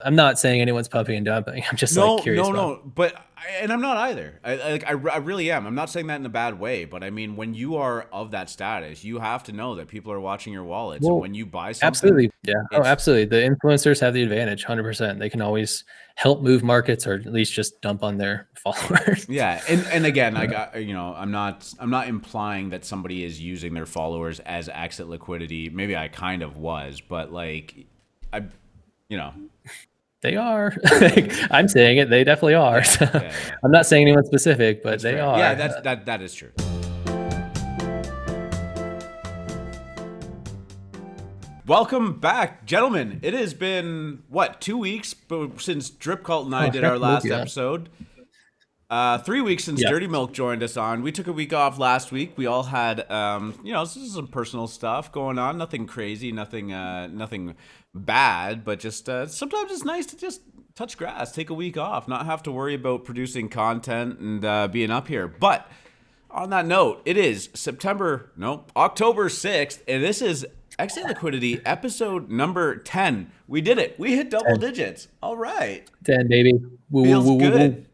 I'm not saying anyone's pumping and dumping. I'm just like No, curious no, about. no. And I'm not either. I really am. I'm not saying that in a bad way, but I mean, when you are of that status, you have to know that people are watching your wallets, and Well, when you buy something, absolutely. Yeah. Oh, it's absolutely. The influencers have the advantage, 100%. They can always help move markets or at least just dump on their followers. yeah. And again, I got I'm not implying that somebody is using their followers as exit liquidity. Maybe I kind of was, but like, I, you know, They are. I'm saying it. They definitely are. yeah, So, yeah, yeah. I'm not saying anyone specific, but That's they fair. Yeah, are. that is true. Welcome back, gentlemen. It has been what 2 weeks since Drip Cult and I Oh, I did forgot our to move last you. episode. 3 weeks since Yeah. Dirty Milk joined us on. We took a week off last week. We all had, this is some personal stuff going on. Nothing crazy, nothing bad, but just sometimes it's nice to just touch grass, take a week off, not have to worry about producing content and being up here. But on that note, it is October 6th, and this is Exit Liquidity episode number 10. We did it. We hit double 10, digits. All right. 10 baby. Woo, woo, Feels woo, woo, good. woo.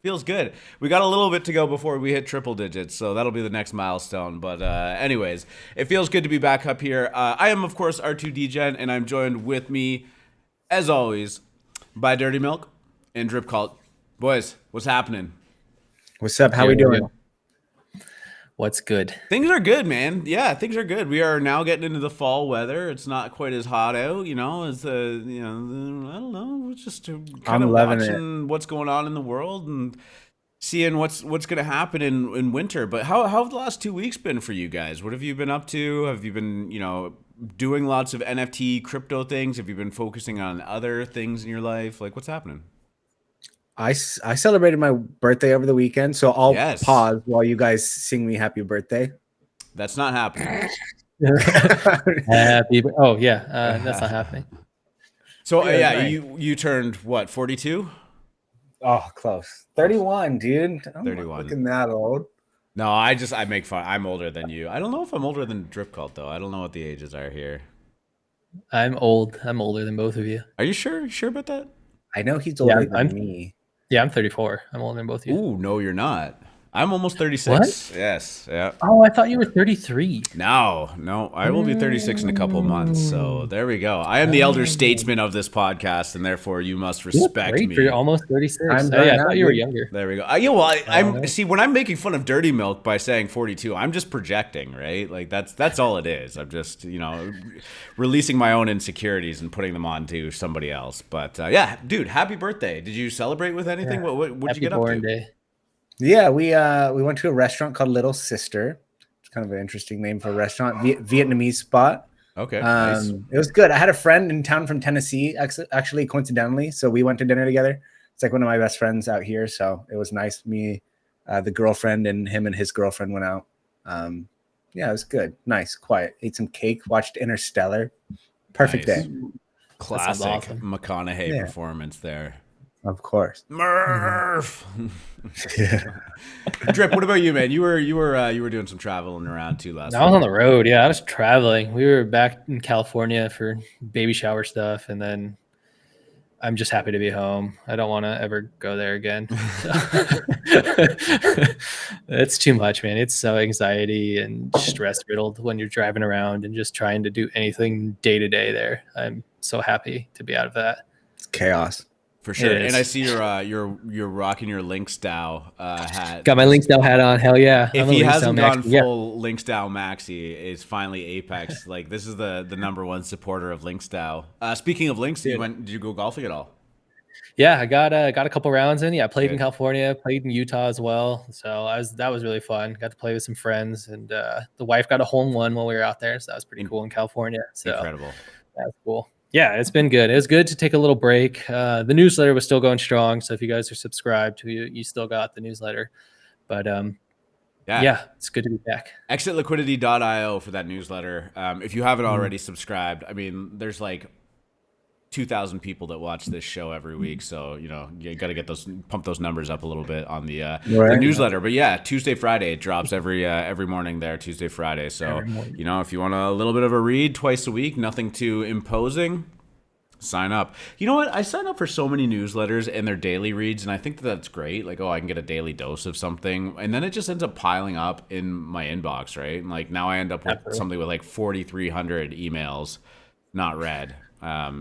Feels good. We got a little bit to go before we hit triple digits, so that'll be the next milestone. But anyways, it feels good to be back up here. I am, of course, R2DGen, and I'm joined with me, as always, by Dirty Milk and Drip Cult. Boys, what's happening? What's up? How Here we we doing? go. What's good? Things are good, man. Yeah, things are good. We are now getting into the fall weather. It's not quite as hot out, It's I don't know. It's just kind I'm of loving watching what's going on in the world and seeing what's going to happen in winter. But how have the last 2 weeks been for you guys? What have you been up to? Have you been doing lots of NFT crypto things? Have you been focusing on other things in your life? Like, what's happening? I celebrated my birthday over the weekend, so I'll Yes. pause while you guys sing me happy birthday. That's not happening. Happy. Oh yeah, that's not happening. So Yeah, yeah, nice. you turned what, 42? Oh, close. 31, dude. I'm 31. not looking that old. No, I make fun. I'm older than you. I don't know if I'm older than Drip Cult though. I don't know what the ages are here. I'm old. I'm older than both of you. Are you sure? You sure about that? I know he's older Yeah, than me. Yeah, I'm 34. I'm older than both of you. Ooh, no, you're not. I'm almost 36. What? Yes. Yeah. Oh, I thought you were 33. No, I will be 36 in a couple of months. So there we go. I am the elder statesman of this podcast, and therefore you must You look respect great me. for almost 36. I'm Oh, yeah, I done thought you were now. younger. There we go. I'm right. see, when I'm making fun of Dirty Milk by saying 42, I'm just projecting, right? Like that's all it is. I'm just releasing my own insecurities and putting them onto somebody else. But yeah, dude, happy birthday! Did you celebrate with anything? Yeah. What'd you Happy get up born to? day. Yeah, we went to a restaurant called Little Sister. It's kind of an interesting name for a restaurant, Vietnamese spot. Okay, nice. It was good. I had a friend in town from Tennessee, actually, coincidentally. So we went to dinner together. It's like one of my best friends out here. So it was nice. Me, the girlfriend, and him and his girlfriend went out. Yeah, it was good. Nice, quiet. Ate some cake, watched Interstellar. Perfect Nice. day. Classic awesome. McConaughey performance there. Of course. Murph. Yeah. Drip, what about you, man? You were doing some traveling around too last I was week. on the road. Yeah, I was traveling. We were back in California for baby shower stuff, and then I'm just happy to be home. I don't want to ever go there again. It's too much, man. It's so anxiety and stress riddled when you're driving around and just trying to do anything day to day there. I'm so happy to be out of that. It's chaos. For sure. It is. And I see you're rocking your Lynx DAO hat. Got my Lynx DAO hat on. Hell yeah. If I'm a he Lynx hasn't DAO gone maxi. Yeah. full Lynx DAO maxi, it's finally Apex. Like, this is the number one supporter of Lynx DAO. Speaking of Lynx, did you go golfing at all? Yeah, I got a couple rounds in. Yeah, I played in Good. California, played in Utah as well. So that was really fun. Got to play with some friends, and the wife got a hole in one while we were out there. So that was pretty cool in California. So Incredible. that's cool. Yeah, it's been good. It was good to take a little break. The newsletter was still going strong. So if you guys are subscribed, you still got the newsletter. But yeah, it's good to be back. ExitLiquidity.io for that newsletter. If you haven't already subscribed, I mean, there's like 2,000 people that watch this show every week, so you got to pump those numbers up a little bit on the newsletter. But yeah, Tuesday, Friday it drops every morning there. Tuesday, Friday. So if you want a little bit of a read twice a week, nothing too imposing. Sign up. You know what? I sign up for so many newsletters and their daily reads, and I think that that's great. Like, oh, I can get a daily dose of something, and then it just ends up piling up in my inbox, right? And like now I end up with Absolutely. something with like 4,300 emails not read.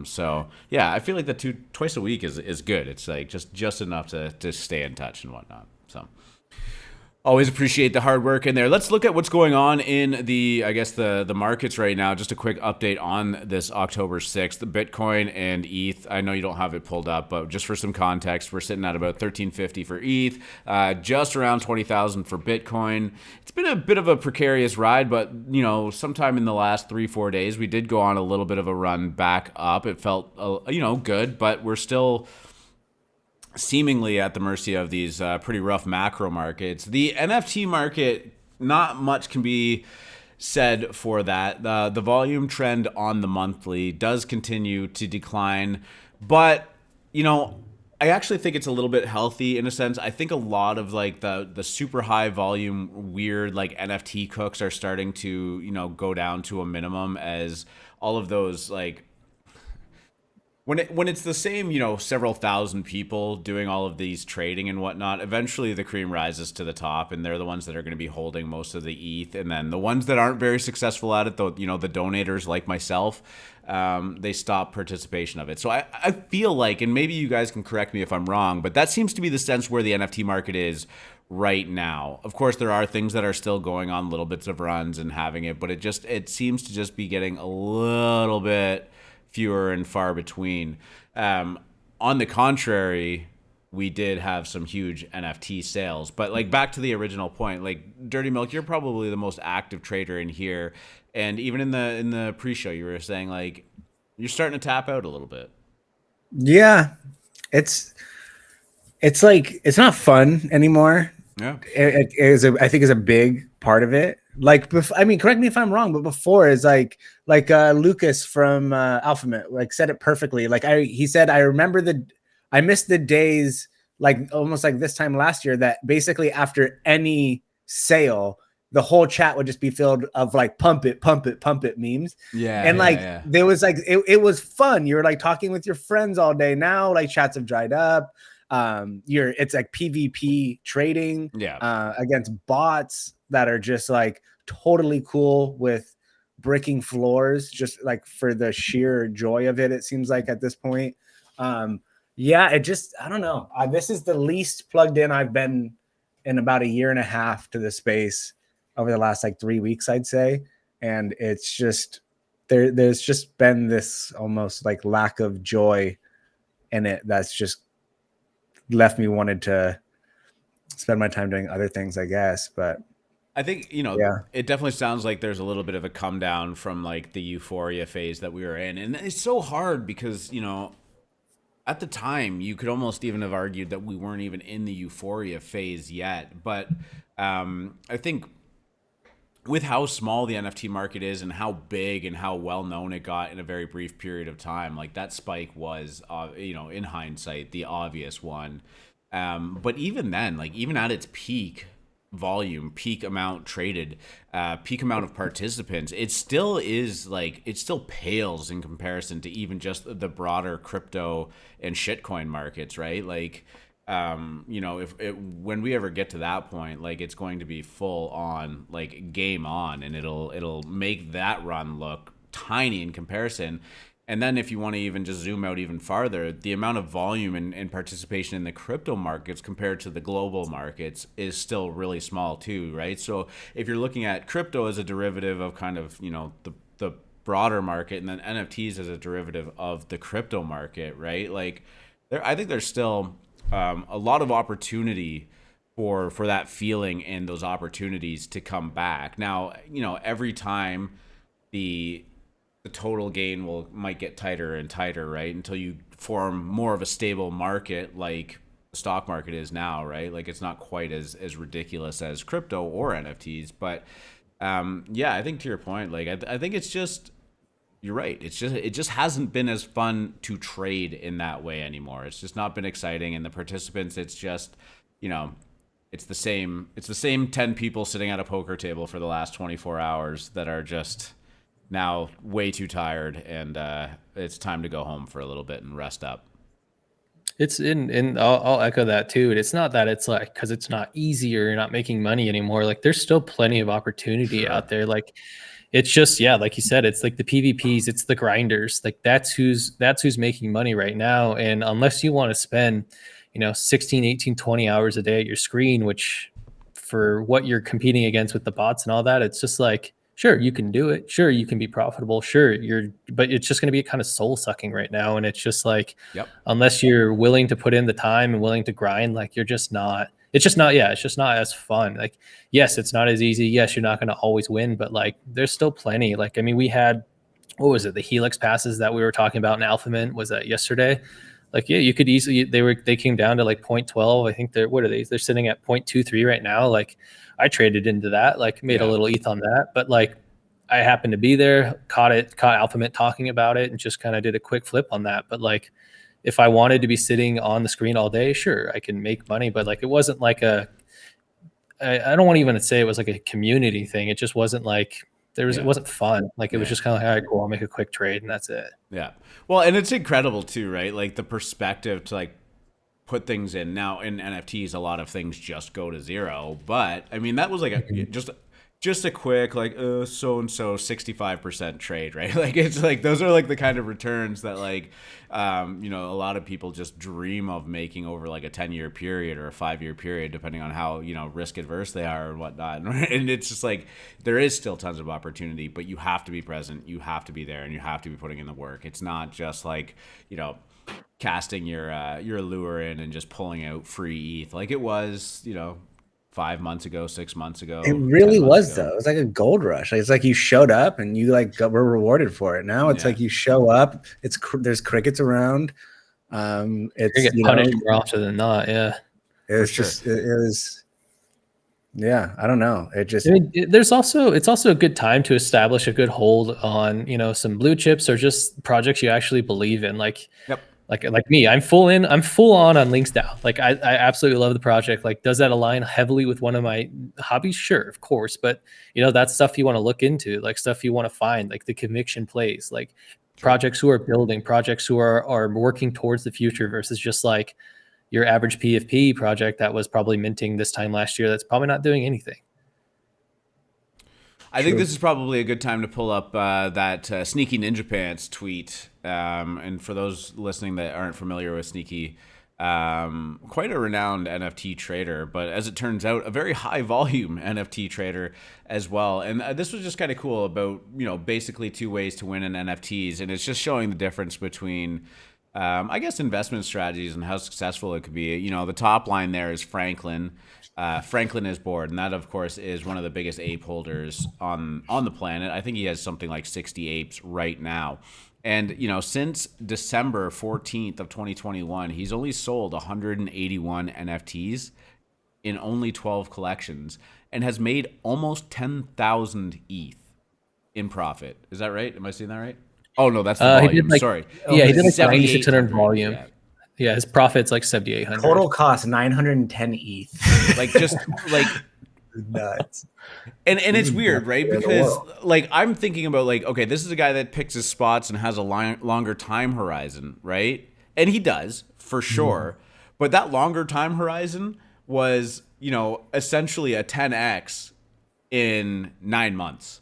So yeah, I feel like that twice a week is good. It's like just enough to stay in touch and whatnot. So. Always appreciate the hard work in there. Let's look at what's going on in the markets right now. Just a quick update on this October 6th, the Bitcoin and ETH. I know you don't have it pulled up, but just for some context, we're sitting at about 1350 for ETH, just around 20,000 for Bitcoin. It's been a bit of a precarious ride, but sometime in the last 3-4 days, we did go on a little bit of a run back up. It felt good, but we're still seemingly at the mercy of these pretty rough macro markets. The NFT market, not much can be said for that. The volume trend on the monthly does continue to decline, but I actually think it's a little bit healthy in a sense. I think a lot of like the super high volume weird like NFT cooks are starting to go down to a minimum as all of those like when it's the same, several thousand people doing all of these trading and whatnot, eventually the cream rises to the top, and they're the ones that are going to be holding most of the ETH. And then the ones that aren't very successful at it, though, the donators like myself, they stop participation of it. So I feel like, and maybe you guys can correct me if I'm wrong, but that seems to be the sense where the NFT market is right now. Of course, there are things that are still going on, little bits of runs and having it, but it seems to just be getting a little bit fewer and far between. On the contrary, we did have some huge NFT sales. But like back to the original point, like Dirty Milk, you're probably the most active trader in here. And even in the pre-show, you were saying like you're starting to tap out a little bit. Yeah, it's like it's not fun anymore. Yeah, it is. I think is a big part of it. Like, I mean, correct me if I'm wrong, but before is like Lucas from Alphabet like said it perfectly. Like he said, I missed the days like almost like this time last year that basically after any sale, the whole chat would just be filled of like pump it memes. Yeah, and like yeah. there was like it was fun. You were like talking with your friends all day. Now like chats have dried up. It's like PvP trading against bots that are just like totally cool with bricking floors just like for the sheer joy of it. It seems like at this point, I don't know. This is the least plugged in I've been in about a year and a half to the space over the last like 3 weeks, I'd say. And it's just there's just been this almost like lack of joy in it that's just left me wanted to spend my time doing other things, I guess. But I think, it definitely sounds like there's a little bit of a come down from like the euphoria phase that we were in. And it's so hard because, at the time you could almost even have argued that we weren't even in the euphoria phase yet. But I think with how small the NFT market is and how big and how well known it got in a very brief period of time, like that spike was, in hindsight, the obvious one. But even then, like even at its peak volume, peak amount traded, peak amount of participants, it still pales in comparison to even just the broader crypto and shitcoin markets, right? Like, when we ever get to that point, like it's going to be full on, like game on, and it'll make that run look tiny in comparison. And then if you want to even just zoom out even farther, the amount of volume and participation in the crypto markets compared to the global markets is still really small too, right? So if you're looking at crypto as a derivative of kind of, the broader market, and then NFTs as a derivative of the crypto market, right? Like I think there's still a lot of opportunity for that feeling and those opportunities to come back. Now, every time the total gain might get tighter and tighter, right? Until you form more of a stable market like the stock market is now, right? Like it's not quite as ridiculous as crypto or NFTs, but I think to your point, like I think it's just, you're right. It just hasn't been as fun to trade in that way anymore. It's just not been exciting, and the participants, it's just, it's the same 10 people sitting at a poker table for the last 24 hours that are just now way too tired, and it's time to go home for a little bit and rest up. It's in I'll echo that too. It's not that it's like because it's not easy or you're not making money anymore. Like there's still plenty of opportunity out there. Like it's just, yeah, like you said, it's like the PvPs, it's the grinders. Like that's who's making money right now. And unless you want to spend, 16, 18, 20 hours a day at your screen, which for what you're competing against with the bots and all that, it's just like, sure, you can do it. Sure, you can be profitable. Sure, but it's just going to be kind of soul sucking right now. And it's just like, Yep. unless you're willing to put in the time and willing to grind, like you're just not, it's just not, yeah, it's just not as fun. Like, yes, it's not as easy. Yes, you're not going to always win, but like, there's still plenty. Like, I mean, we had, what was it? The Helix passes that we were talking about in Alpha Mint, was that yesterday? Like, yeah, you could easily, they came down to like 0.12. I think what are they? They're sitting at 0.23 right now. Like I traded into that, like made a little ETH on that, but like I happened to be there, caught Alpha Mint talking about it and just kind of did a quick flip on that. But like, if I wanted to be sitting on the screen all day, sure, I can make money, but like, it wasn't like I don't want to even say it was like a community thing. It just wasn't like, it wasn't fun. Like it was just kind of like, all right, cool, I'll make a quick trade and that's it. Yeah. Well, and it's incredible too, right? Like the perspective to like put things in. Now in NFTs, a lot of things just go to zero, but I mean that was like just a quick like so and so 65% trade, right? Like it's like those are like the kind of returns that like a lot of people just dream of making over like a 10-year period or a 5-year period, depending on how risk adverse they are and whatnot. And it's just like there is still tons of opportunity, but you have to be present, you have to be there, and you have to be putting in the work. It's not just like casting your lure in and just pulling out free ETH like it was 5 months ago, 6 months ago. It really was though. It was like a gold rush. It's like you showed up and you like were rewarded for it. Now it's like you show up. There's crickets around. It's you get punished more often than not. Yeah, it was just it was. Yeah, I don't know. It just. I mean, it's also a good time to establish a good hold on some blue chips or just projects you actually believe in. Like. Yep. Like me, I'm full on Links DAO. Like I absolutely love the project. Like, does that align heavily with one of my hobbies? Sure, of course. But that's stuff you want to look into, like stuff you want to find, like the conviction plays, like projects who are building, projects who are working towards the future versus just like your average PFP project that was probably minting this time last year that's probably not doing anything. I think this is probably a good time to pull up that Sneaky Ninja Pants tweet. And for those listening that aren't familiar with Sneaky, quite a renowned NFT trader, but as it turns out, a very high volume NFT trader as well. And this was just kind of cool about, basically 2 ways to win in NFTs. And it's just showing the difference between, I guess, investment strategies and how successful it could be. The top line there is Franklin. Franklin is bored, and that, of course, is one of the biggest ape holders on the planet. I think he has something like 60 apes right now. And, since December 14th of 2021, he's only sold 181 NFTs in only 12 collections and has made almost 10,000 ETH in profit. Is that right? Am I seeing that right? Oh, no, that's the volume. Sorry. Yeah, he did like 9,600 volume. Yeah, his profit's like 7,800. Total cost 910 ETH. Like just like nuts. And it's weird, right? Because like I'm thinking about like, okay, this is a guy that picks his spots and has a longer time horizon, right? And he does for sure. But that longer time horizon was, essentially a 10x in 9 months.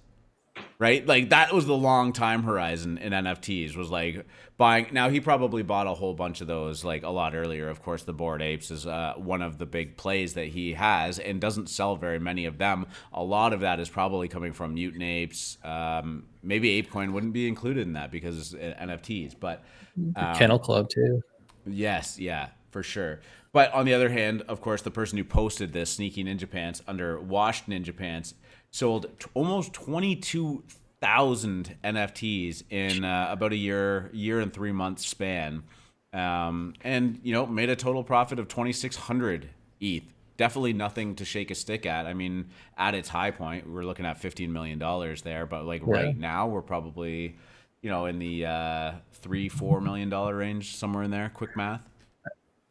Right? Like that was the long time horizon in NFTs, was like buying. Now he probably bought a whole bunch of those like a lot earlier. Of course, the Bored Apes is one of the big plays that he has and doesn't sell very many of them. A lot of that is probably coming from Mutant Apes. Maybe ApeCoin wouldn't be included in that because it's NFTs, but Kennel Club too. Yes, yeah, for sure. But on the other hand, of course, the person who posted this, Sneaky Ninja Pants, under Washed Ninja Pants, sold almost 22,000 NFTs in about a year and 3 months span, and made a total profit of 2,600 ETH. Definitely nothing to shake a stick at. I mean, at its high point, we were looking at $15 million there, but like right now, we're probably in the $3-4 million range, somewhere in there. Quick math.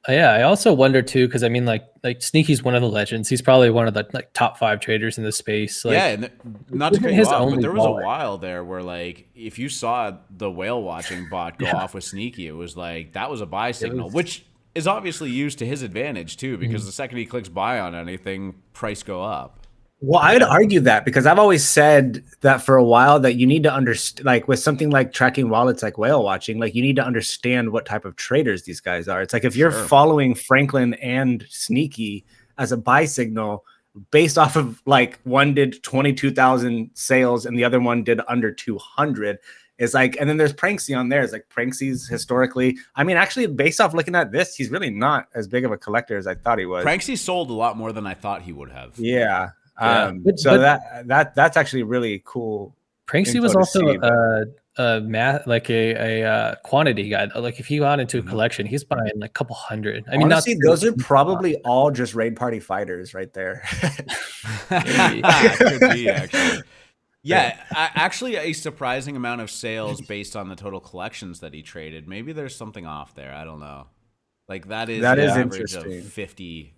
Yeah, I also wonder too, because I mean, like Sneaky's one of the legends. He's probably one of the like top 5 traders in the space. Yeah, Like, and not to isn't cut you his off, but only there was a wallet. while there where like if you saw the whale watching bot go Yeah. off with Sneaky, it was like that was a buy signal, was- which is obviously used to his advantage too, because Mhm. the second he clicks buy on anything, price go up. Well, I'd argue that because I've always said that for a while that you need to understand, like with something like tracking wallets, like whale watching, like you need to understand what type of traders these guys are. It's like if you're Sure. following Franklin and Sneaky as a buy signal based off of like one did 22,000 sales and the other one did under 200. It's like, and then there's Pranksy on there. It's like Pranksy's historically, I mean, actually, based off looking at this, he's really not as big of a collector as I thought he was. Pranksy sold a lot more than I thought he would have. Yeah. Yeah. So that's actually really cool. Pranksy info was to also see, but- a math, like a quantity guy. Like if he got into a Mhm. collection, he's buying like a couple hundred. I mean, Honestly, not those are probably all just raid party fighters right there. Could be actually. Yeah, actually a surprising amount of sales based on the total collections that he traded. Maybe there's something off there. I don't know. Like that is That an is average interesting. of 50.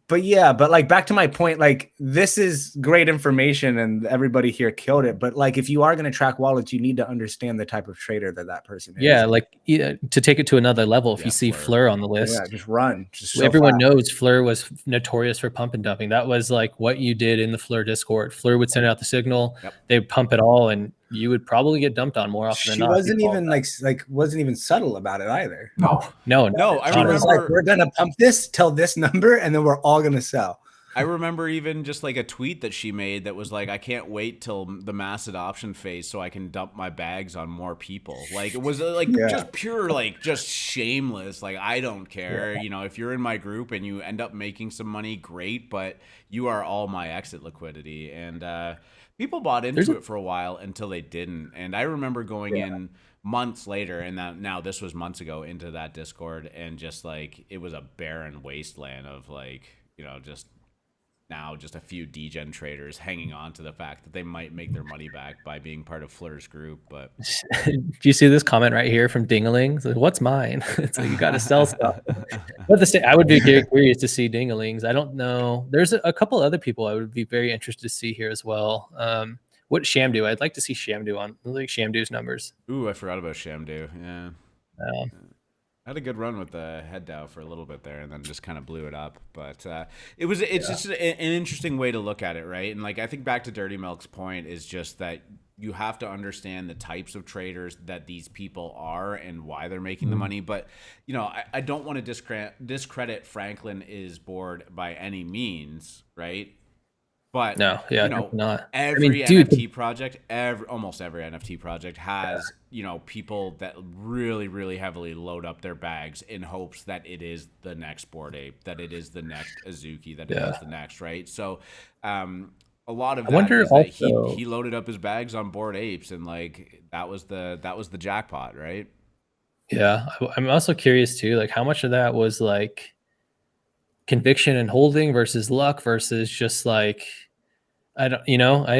But yeah, but like back to my point, like this is great information and everybody here killed it. But like if you are going to track wallets, you need to understand the type of trader that person is. Yeah, like to take it to another level. If Yeah, you see Fleur. Fleur on the list, Yeah, just run. Just so everyone fast. knows Fleur was notorious for pump and dumping. That was like what you did in the Fleur Discord. Fleur would send out the signal, Yep. they'd pump it all, and you would probably get dumped on more often than She not. wasn't even like wasn't even subtle about it either. no. I She was like, remember- we're gonna pump this till this number, and then we're all gonna sell. I remember even just like a tweet that she made that was like, I can't wait till the mass adoption phase so I can dump my bags on more people. Like it was like Yeah. just pure, like just shameless. Like, I don't care. You know, if you're in my group and you end up making some money, great, but you are all my exit liquidity. And people bought into it for a while until they didn't. And I remember going in months later, and now this was months ago, into that Discord, and just like it was a barren wasteland of like, you know, just a few degen traders hanging on to the fact that they might make their money back by being part of Fleur's group. But Do you see this comment right here from Dingaling? It's like, what's mine? It's like you got to sell stuff. But I would be very curious to see Dingalings. I don't know. There's a couple other people I would be very interested to see here as well. What Shamdu? I'd like to see Shamdu on like Shamdu's numbers. ooh, I forgot about Shamdu. Yeah. I had a good run with the head DAO for a little bit there, and then just kind of blew it up. But it's just an interesting way to look at it, right? And like I think back to Dirty Milk's point is just that you have to understand the types of traders that these people are and why they're making the money. But you know, I don't want to discredit Franklin is bored by any means, right? But No, yeah, you know, not. every dude, NFT project, almost every NFT project has, you know, people that really, really heavily load up their bags in hopes that it is the next Bored Ape, that it is the next Azuki, that it is the next, right? So, a lot of that wonder is that also- he loaded up his bags on Bored Apes, and like that was the jackpot, right? Yeah, I'm also curious too, like how much of that was like conviction and holding versus luck versus just like I don't, you know, I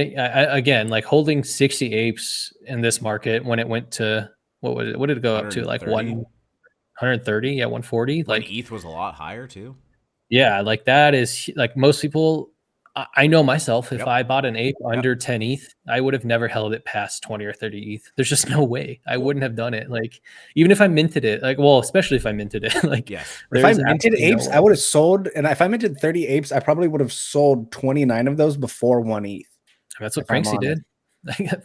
again like holding 60 apes in this market when it went to what was it? What did it go up to? Like 130? 130? Yeah, 140. When Like ETH was a lot higher too. yeah, like that is like most people. I know myself. If Yep. I bought an ape under 10 ETH, I would have never held it past 20 or 30 ETH. There's just no way. I wouldn't have done it. Like even if I minted it, like well, especially if I minted it, like Yes. If I there's minted absolutely no apes, way. I would have sold, and if I minted 30 apes, I probably would have sold 29 of those before 1 ETH. That's what if I'm Franksy did. honest.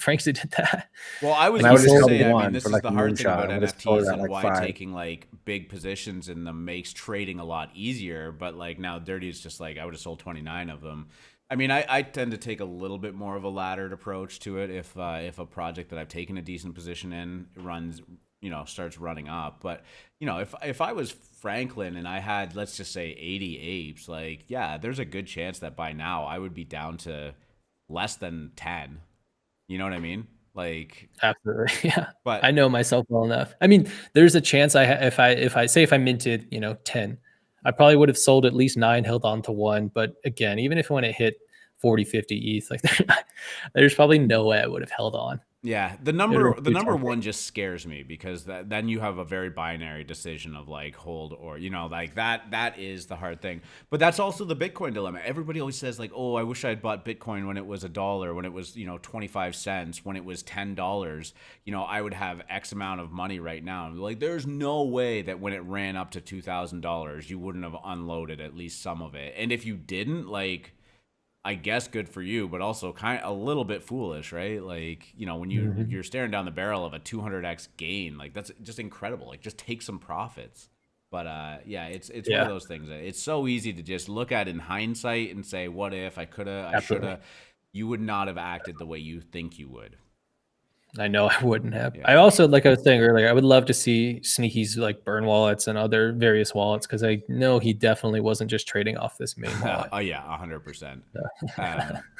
Franksy did that. Well, I was And I going would've to sold say, I one mean, this for, is like, the a hard thing moonshot. about I would've sold NFTs it at, and like, why 5. taking like big positions in them makes trading a lot easier. But like now, Dirty is just like I would have sold 29 of them. I mean, I tend to take a little bit more of a laddered approach to it if a project that I've taken a decent position in runs, you know, starts running up. But you know, if I was Franklin and I had, let's just say 80 apes, like yeah, there's a good chance that by now I would be down to less than 10. You know what I mean? Like Absolutely. Yeah. But I know myself well enough. I mean, there's a chance if I minted, you know, 10, I probably would have sold at least 9, held on to 1. But again, even if when it hit 40, 50 ETH, like there's probably no way I would have held on. Yeah, the number one just scares me because then you have a very binary decision of like hold or like that is the hard thing. But that's also the Bitcoin dilemma. Everybody always says like, "Oh, I wish I had bought Bitcoin when it was $1, when it was 25 cents, when it was $10. I would have X amount of money right now." Like, there's no way that when it ran up to $2,000, you wouldn't have unloaded at least some of it. And if you didn't, like, I guess good for you, but also kind of a little bit foolish, right? Like, when you're staring down the barrel of a 200x gain, like that's just incredible. Like, just take some profits. But yeah, it's one of those things. It's so easy to just look at in hindsight and say, what if I coulda, I shoulda. You would not have acted the way you think you would. I know I wouldn't have. Yeah. I also, like I was saying earlier, I would love to see Sneaky's like burn wallets and other various wallets, because I know he definitely wasn't just trading off this main wallet. Oh yeah, 100%.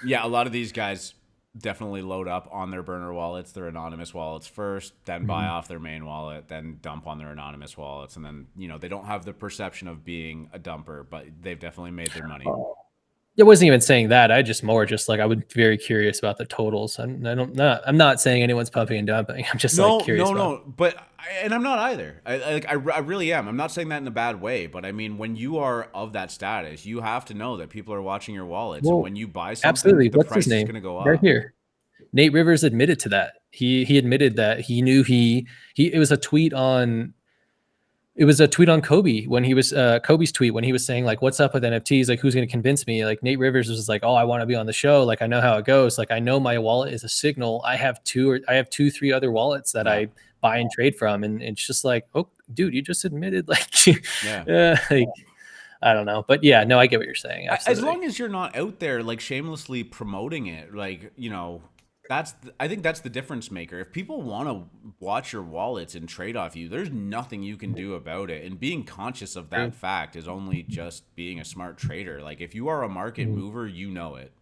Yeah, a lot of these guys definitely load up on their burner wallets, their anonymous wallets first, then buy off their main wallet, then dump on their anonymous wallets, and then they don't have the perception of being a dumper, but they've definitely made their money. It wasn't even saying that. I just like I would be very curious about the totals. I'm not saying anyone's pumping and dumping. I'm just curious. But I'm not either. I really am. I'm not saying that in a bad way, but I mean, when you are of that status, you have to know that people are watching your wallets, and when you buy something, absolutely. the What's price his name? is going to go up. Right here. Nate Rivers admitted to that. He admitted that he knew it was a tweet on. It was a tweet on Kobe when he was Kobe's tweet when he was saying like, "What's up with NFTs? Like, who's going to convince me?" Like, Nate Rivers was like, "Oh, I want to be on the show. Like, I know how it goes. Like, I know my wallet is a signal. I have 3 other wallets that I buy and trade from." And it's just like, "Oh, dude, you just admitted like, like, I don't know." But yeah, no, I get what you're saying. Absolutely. As long as you're not out there like shamelessly promoting it, like, I think that's the difference maker. If people want to watch your wallets and trade off you, there's nothing you can do about it. And being conscious of that fact is only just being a smart trader. Like, if you are a market mover, you know it,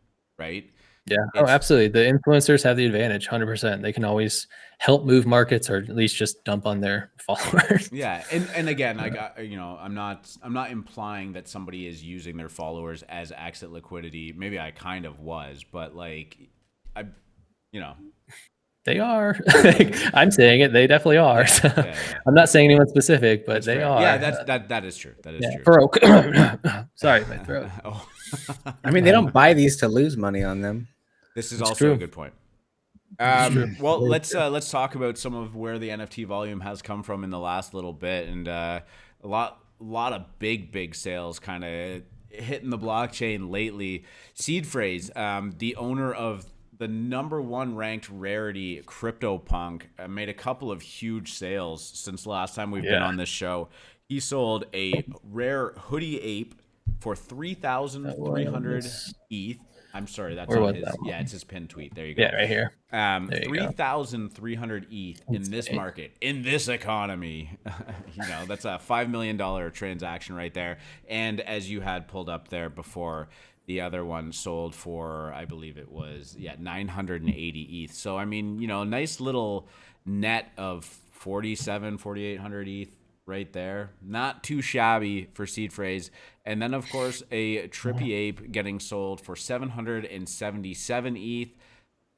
right? Yeah. Absolutely. The influencers have the advantage, 100%. They can always help move markets, or at least just dump on their followers. Yeah, and again, I'm not implying that somebody is using their followers as exit liquidity. Maybe I kind of was, but like, They are. I'm saying it. They definitely are. Yeah. I'm not saying anyone specific, but they are. Yeah, that is true. That is true. Throat. Sorry, my throat. I mean, they don't buy these to lose money on them. This is also a good point. Well, let's talk about some of where the NFT volume has come from in the last little bit, and a lot of big sales kind of hitting the blockchain lately. Seed Phrase, the owner of the #1 ranked rarity CryptoPunk, made a couple of huge sales since the last time we've been on this show. He sold a rare hoodie ape for 3,300 ETH. I'm sorry, that's on his. Yeah, it's his pinned tweet. There you go. Yeah, right here. 3,300 ETH in this market, in this economy. That's a $5 million transaction right there. And as you had pulled up there before, the other one sold for, I believe it was, 980 ETH. So, I mean, nice little net of 4,800 ETH right there. Not too shabby for Seed Phrase. And then, of course, a Trippy Ape getting sold for 777 ETH.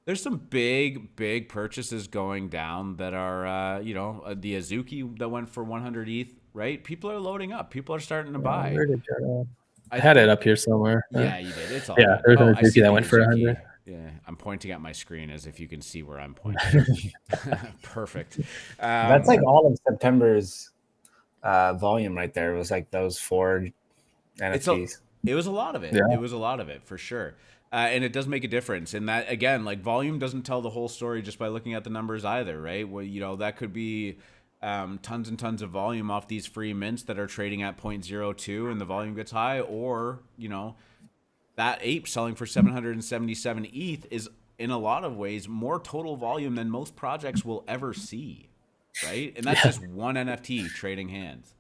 There's some big purchases going down that are, the Azuki that went for 100 ETH, right? People are loading up. People are starting to buy. I had it up here somewhere. Yeah, you did. It's all good. There's an Azuki that went for 100. Yeah, I'm pointing at my screen as if you can see where I'm pointing. Perfect. That's like all of September's volume right there. It was like those 4 NFTs. It was a lot of it. Yeah. It was a lot of it for sure. And it does make a difference. And that, again, like, volume doesn't tell the whole story just by looking at the numbers either, right? Well, that could be tons and tons of volume off these free mints that are trading at 0.02 and the volume gets high, or that ape selling for 777 ETH is in a lot of ways more total volume than most projects will ever see, right? And that's just one NFT trading hands.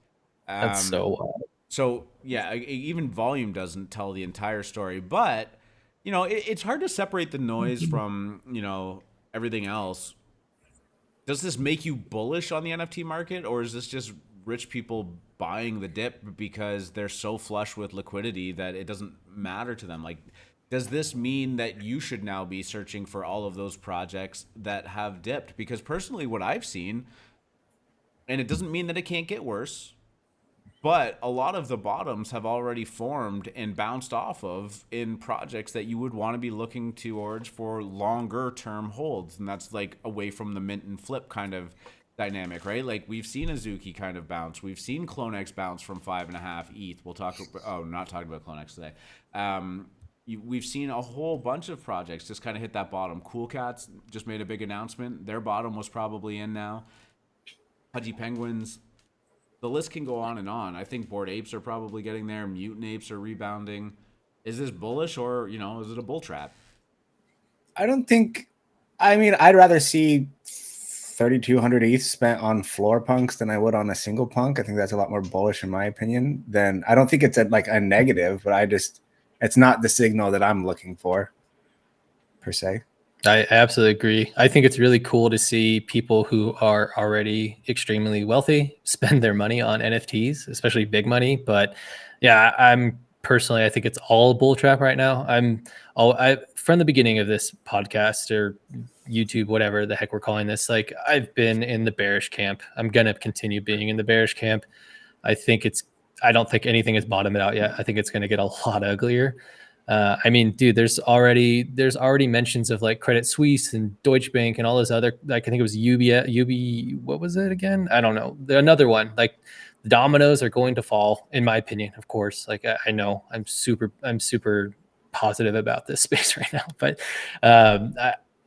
That's so wild. So yeah, even volume doesn't tell the entire story, but it's hard to separate the noise from everything else. Does this make you bullish on the NFT market, or is this just rich people buying the dip because they're so flush with liquidity that it doesn't matter to them? Like, does this mean that you should now be searching for all of those projects that have dipped? Because personally, what I've seen, and it doesn't mean that it can't get worse, but a lot of the bottoms have already formed and bounced off of in projects that you would want to be looking towards for longer term holds. And that's like away from the mint and flip kind of dynamic, right? Like we've seen Azuki kind of bounce. We've seen CloneX bounce from 5.5 ETH. We'll talk, not talking about CloneX today. We've seen a whole bunch of projects just kind of hit that bottom. Cool Cats just made a big announcement. Their bottom was probably in now. Pudgy Penguins. The list can go on and on. I think Bored Apes are probably getting there. Mutant Apes are rebounding. Is this bullish or, is it a bull trap? I don't think, I'd rather see 3,200 ETH spent on floor punks than I would on a single punk. I think that's a lot more bullish in my opinion. Then I don't think it's a negative, but it's not the signal that I'm looking for per se. I absolutely agree. I think it's really cool to see people who are already extremely wealthy spend their money on NFTs, especially big money. But yeah, I think it's all a bull trap right now. From the beginning of this podcast or YouTube, whatever the heck we're calling this, like I've been in the bearish camp. I'm going to continue being in the bearish camp. I don't think anything has bottomed out yet. I think it's going to get a lot uglier. Dude, there's already mentions of like Credit Suisse and Deutsche Bank and all those other, like I think it was what was it again? I don't know. Another one, like the dominoes are going to fall, in my opinion, of course. Like I know I'm super positive about this space right now, but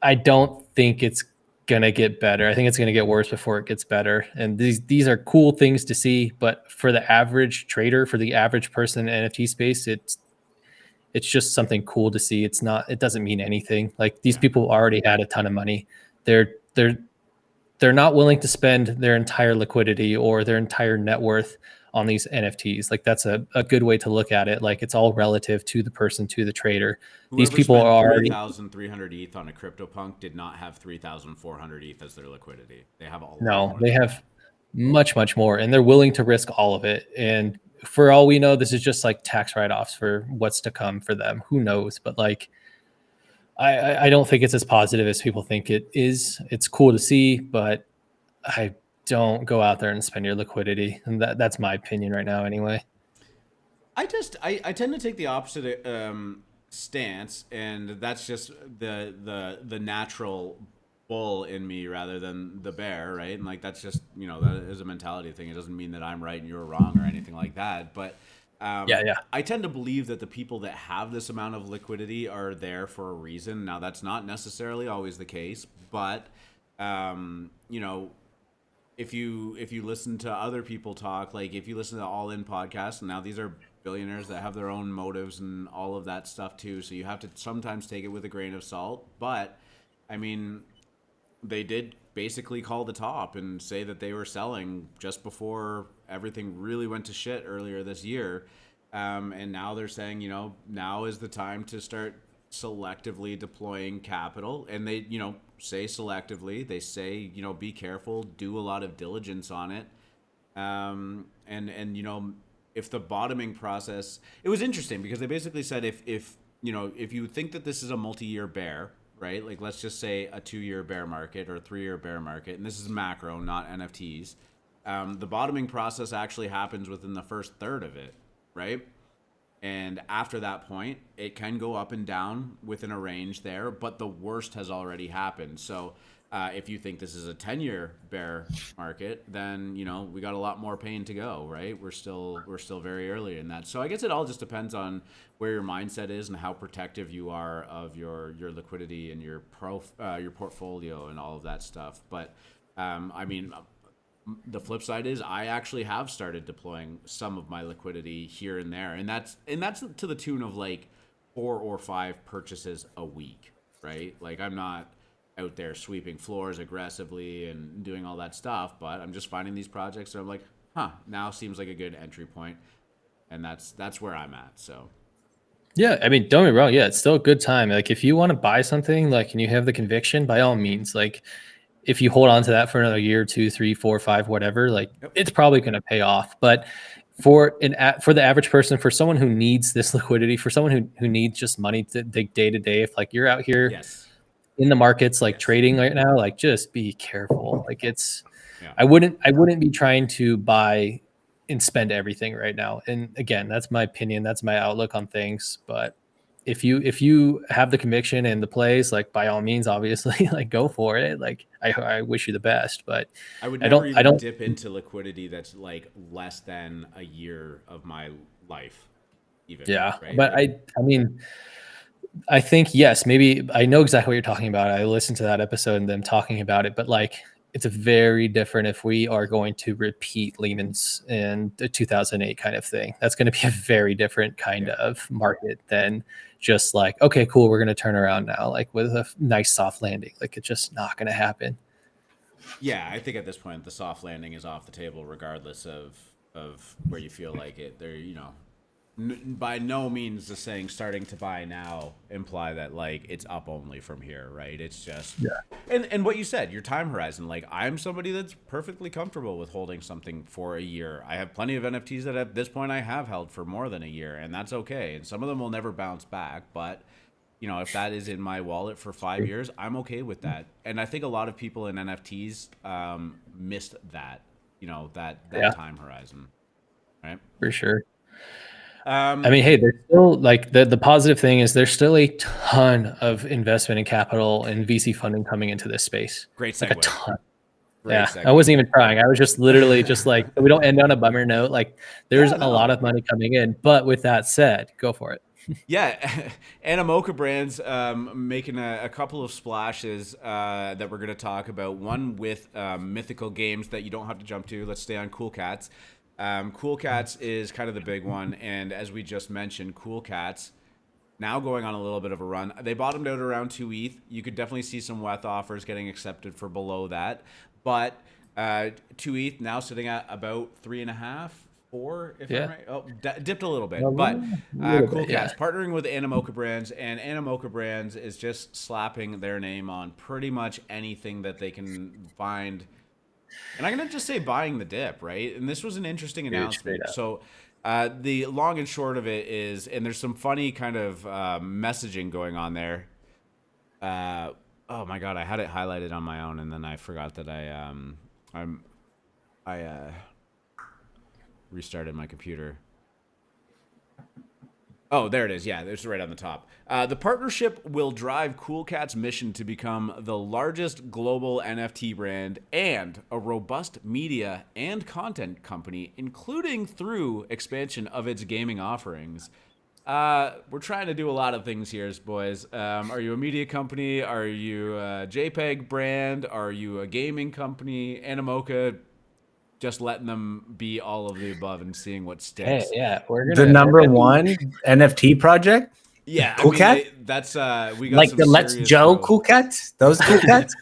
I don't think it's gonna get better. I think it's gonna get worse before it gets better. And these are cool things to see, but for the average trader, for the average person in the NFT space, it's just something cool to see. It doesn't mean anything. Like these people already had a ton of money. They're not willing to spend their entire liquidity or their entire net worth on these NFTs. Like that's a good way to look at it. Like it's all relative to the person, to the trader. Whoever these people are already 3,300 ETH on a CryptoPunk did not have 3,400 ETH as their liquidity. They have they have much more, and they're willing to risk all of it. And for all we know, this is just like tax write-offs for what's to come for them. Who knows? But like, I don't think it's as positive as people think it is. It's cool to see, but I don't go out there and spend your liquidity. And that's my opinion right now anyway. I tend to take the opposite stance, and that's just the natural bull in me rather than the bear, right? And like that's just that is a mentality thing. It doesn't mean that I'm right and you're wrong or anything like that. But I tend to believe that the people that have this amount of liquidity are there for a reason. Now that's not necessarily always the case, but if you listen to other people talk, like if you listen to All In podcasts, and now these are billionaires that have their own motives and all of that stuff too, so you have to sometimes take it with a grain of salt. But they did basically call the top and say that they were selling just before everything really went to shit earlier this year. And now they're saying, now is the time to start selectively deploying capital. And they, say selectively, they say, be careful, do a lot of diligence on it. And if the bottoming process, it was interesting because they basically said if you think that this is a multi-year bear, right? Like let's just say a 2-year bear market or a 3-year bear market, and this is macro, not NFTs. The bottoming process actually happens within the first third of it, right? And after that point, it can go up and down within a range there, but the worst has already happened. So if you think this is a 10-year bear market, then we got a lot more pain to go, right? We're still very early in that. So I guess it all just depends on where your mindset is and how protective you are of your liquidity and your portfolio and all of that stuff. But the flip side is I actually have started deploying some of my liquidity here and there, and that's to the tune of like 4 or 5 purchases a week, right? Like I'm not out there sweeping floors aggressively and doing all that stuff, but I'm just finding these projects and I'm like, now seems like a good entry point, and that's where I'm at. So yeah, don't get me wrong, it's still a good time. Like if you want to buy something, like, and you have the conviction, by all means, like if you hold on to that for another year, 2, 3, 4, 5, whatever, like it's probably going to pay off. But for the average person, for someone who needs this liquidity, for someone who needs just money to day to day, if like you're out here Yes. in the markets like Yes. trading right now, like just be careful. Like it's Yeah. I wouldn't be trying to buy and spend everything right now. And again, that's my opinion, that's my outlook on things. But if you have the conviction and the plays, like by all means, obviously, like go for it. Like I wish you the best, but I would I never don't even dip into liquidity that's like less than a year of my life, even. yeah. Right? But Like, I mean, I think, yes, maybe I know exactly what you're talking about. I listened to that episode and them talking about it, but like it's a very different if we are going to repeat Lehman's in the 2008 kind of thing. That's going to be a very different kind of market than just like, okay, cool, we're going to turn around now, like with a nice soft landing. Like it's just not going to happen. yeah, I think at this point the soft landing is off the table, regardless of where you feel like it. There, you know, by no means does saying starting to buy now imply that like it's up only from here, right? It's just and what you said, your time horizon. Like I'm somebody that's perfectly comfortable with holding something for a year. I have plenty of NFTs that at this point I have held for more than a year, and that's okay. And some of them will never bounce back, but you know, if that is in my wallet for 5 years, I'm okay with that. And I think a lot of people in NFTs missed that, you know, that time horizon, right? For sure. I mean, hey, there's still like the positive thing is there's still a ton of investment in capital and VC funding coming into this space. Great segue. Like a ton. Great Yeah, segue. I wasn't even trying. I was just literally just like, so we don't end on a bummer note. Like there's a lot of money coming in. But with that said, go for it. Yeah, Animoca brands making a couple of splashes that we're going to talk about. One with mythical games that you don't have to jump to. Let's stay on Cool Cats. Cool Cats is kind of the big one, and as we just mentioned, Cool Cats now going on a little bit of a run. They bottomed out around 2 ETH. You could definitely see some WETH offers getting accepted for below that, but 2 ETH now sitting at about 3.5. 4, if I'm right. Oh, dipped a little bit. But Cool Cats partnering with Animoca brands, and Animoca brands is just slapping their name on pretty much anything that they can find. And I'm going to just say buying the dip, right? And this was an interesting announcement. So the long and short of it is, and there's some funny kind of messaging going on there. Oh my God, I had it highlighted on my own, and then I forgot that I restarted my computer. Oh, there it is. Yeah, it's right on the top. The partnership will drive Cool Cat's mission to become the largest global NFT brand and a robust media and content company, including through expansion of its gaming offerings. We're trying to do a lot of things here, boys. Are you a media company? Are you a JPEG brand? Are you a gaming company? Animoca, just letting them be all of the above and seeing what sticks. Hey, yeah, we're gonna number one NFT project. Yeah, Cool Cat. That's we got like some the Let's Joe growth. Cool Cats. Those Cool Cats.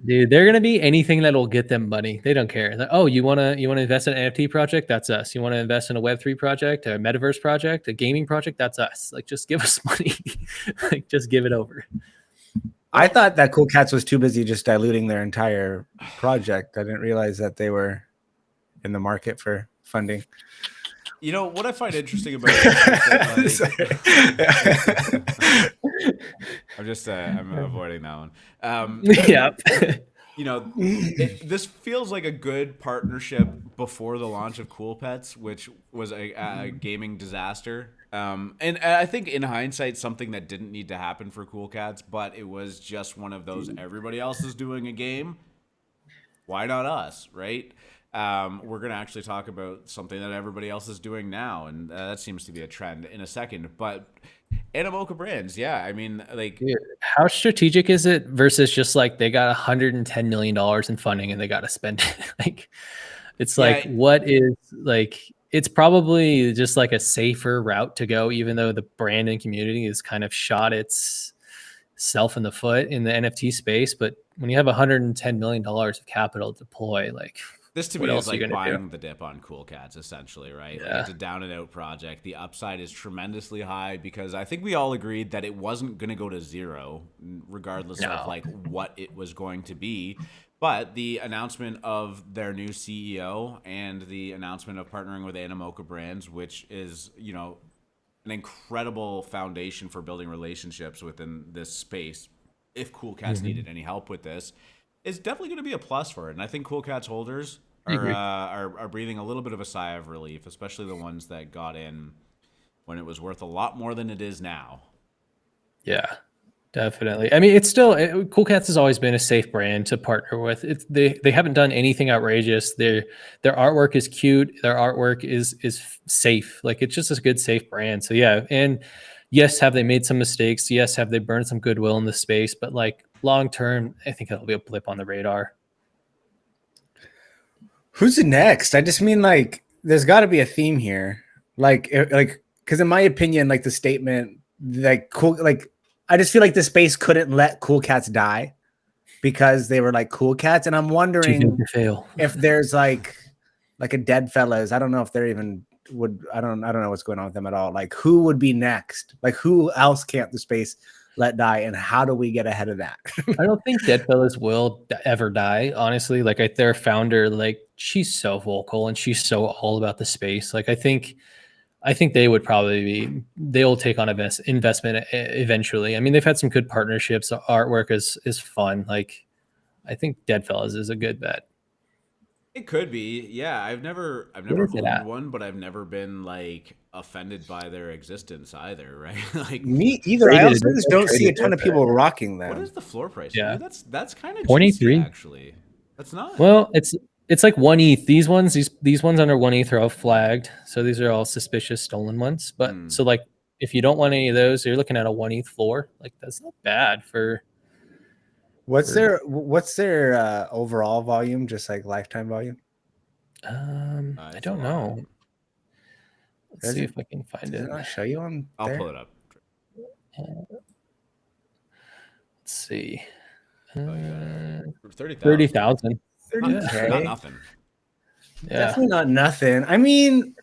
Dude, they're gonna be anything that'll get them money. They don't care. Like, oh, you wanna invest in an NFT project? That's us. You want to invest in a Web3 project, a metaverse project, a gaming project? That's us. Like, just give us money. Like, just give it over. I thought that Cool Cats was too busy just diluting their entire project. I didn't realize that they were in the market for funding. You know what I find interesting about this is that, I'm avoiding that one. Yeah. You know, this feels like a good partnership before the launch of Cool Pets, which was a gaming disaster. And I think in hindsight, something that didn't need to happen for Cool Cats, but it was just one of those, everybody else is doing a game, why not us, right? We're going to actually talk about something that everybody else is doing now, and that seems to be a trend in a second. But Animoca brands, yeah, I mean, like, dude, how strategic is it versus just like they got $110 million in funding and they got to spend it? Like, it's like, what is like, it's probably just like a safer route to go, even though the brand and community has kind of shot itself in the foot in the NFT space. But when you have $110 million of capital to deploy, like, this to me is like buying the dip on Cool Cats, essentially, right? Yeah. Like it's a down and out project. The upside is tremendously high because I think we all agreed that it wasn't going to go to zero, regardless of like what it was going to be. But the announcement of their new CEO and the announcement of partnering with Animoca Brands, which is, an incredible foundation for building relationships within this space, if Cool Cats needed any help with this, is definitely going to be a plus for it. And I think Cool Cats holders are breathing a little bit of a sigh of relief, especially the ones that got in when it was worth a lot more than it is now. Yeah, definitely. I mean, it's still Cool Cats has always been a safe brand to partner with. They haven't done anything outrageous. Their artwork is cute. Their artwork is safe. Like, it's just a good, safe brand. So yeah, and yes, have they made some mistakes? Yes, have they burned some goodwill in the space? But like long term, I think it'll be a blip on the radar. Who's the next? I just mean, like, there's got to be a theme here. Like, because in my opinion, like the statement, like I just feel like the space couldn't let Cool Cats die because they were like Cool Cats, and I'm wondering if there's like a Dead Fellas. I don't know if they're even I don't know what's going on with them at all. Like, who would be next? Like, who else can't the space let die, and how do we get ahead of that? I don't think Dead Fellas will ever die, honestly. Like, their founder, like, she's so vocal and she's so all about the space. Like, I think they would probably they'll take on investment eventually. I mean, they've had some good partnerships. Artwork is fun. Like, I think Dead Fellas is a good bet. It could be. Yeah, I've never owned one, but I've never been like offended by their existence either, right? Like, me either. I also just don't see a ton of people rocking them. What is the floor price? Yeah, ooh, that's kind of 23 actually. That's not. Well, it's like 1 ETH. These ones under 1 ETH are all flagged, so these are all suspicious stolen ones. But so, like, if you don't want any of those, you're looking at a 1 ETH floor. Like, that's not bad for. What's their overall volume? Just like lifetime volume? I don't know. Let's see if I can find it. I'll show you on. I'll pull it up. Let's see. 30,000. 30K. Not nothing. Yeah. Definitely not nothing. I mean,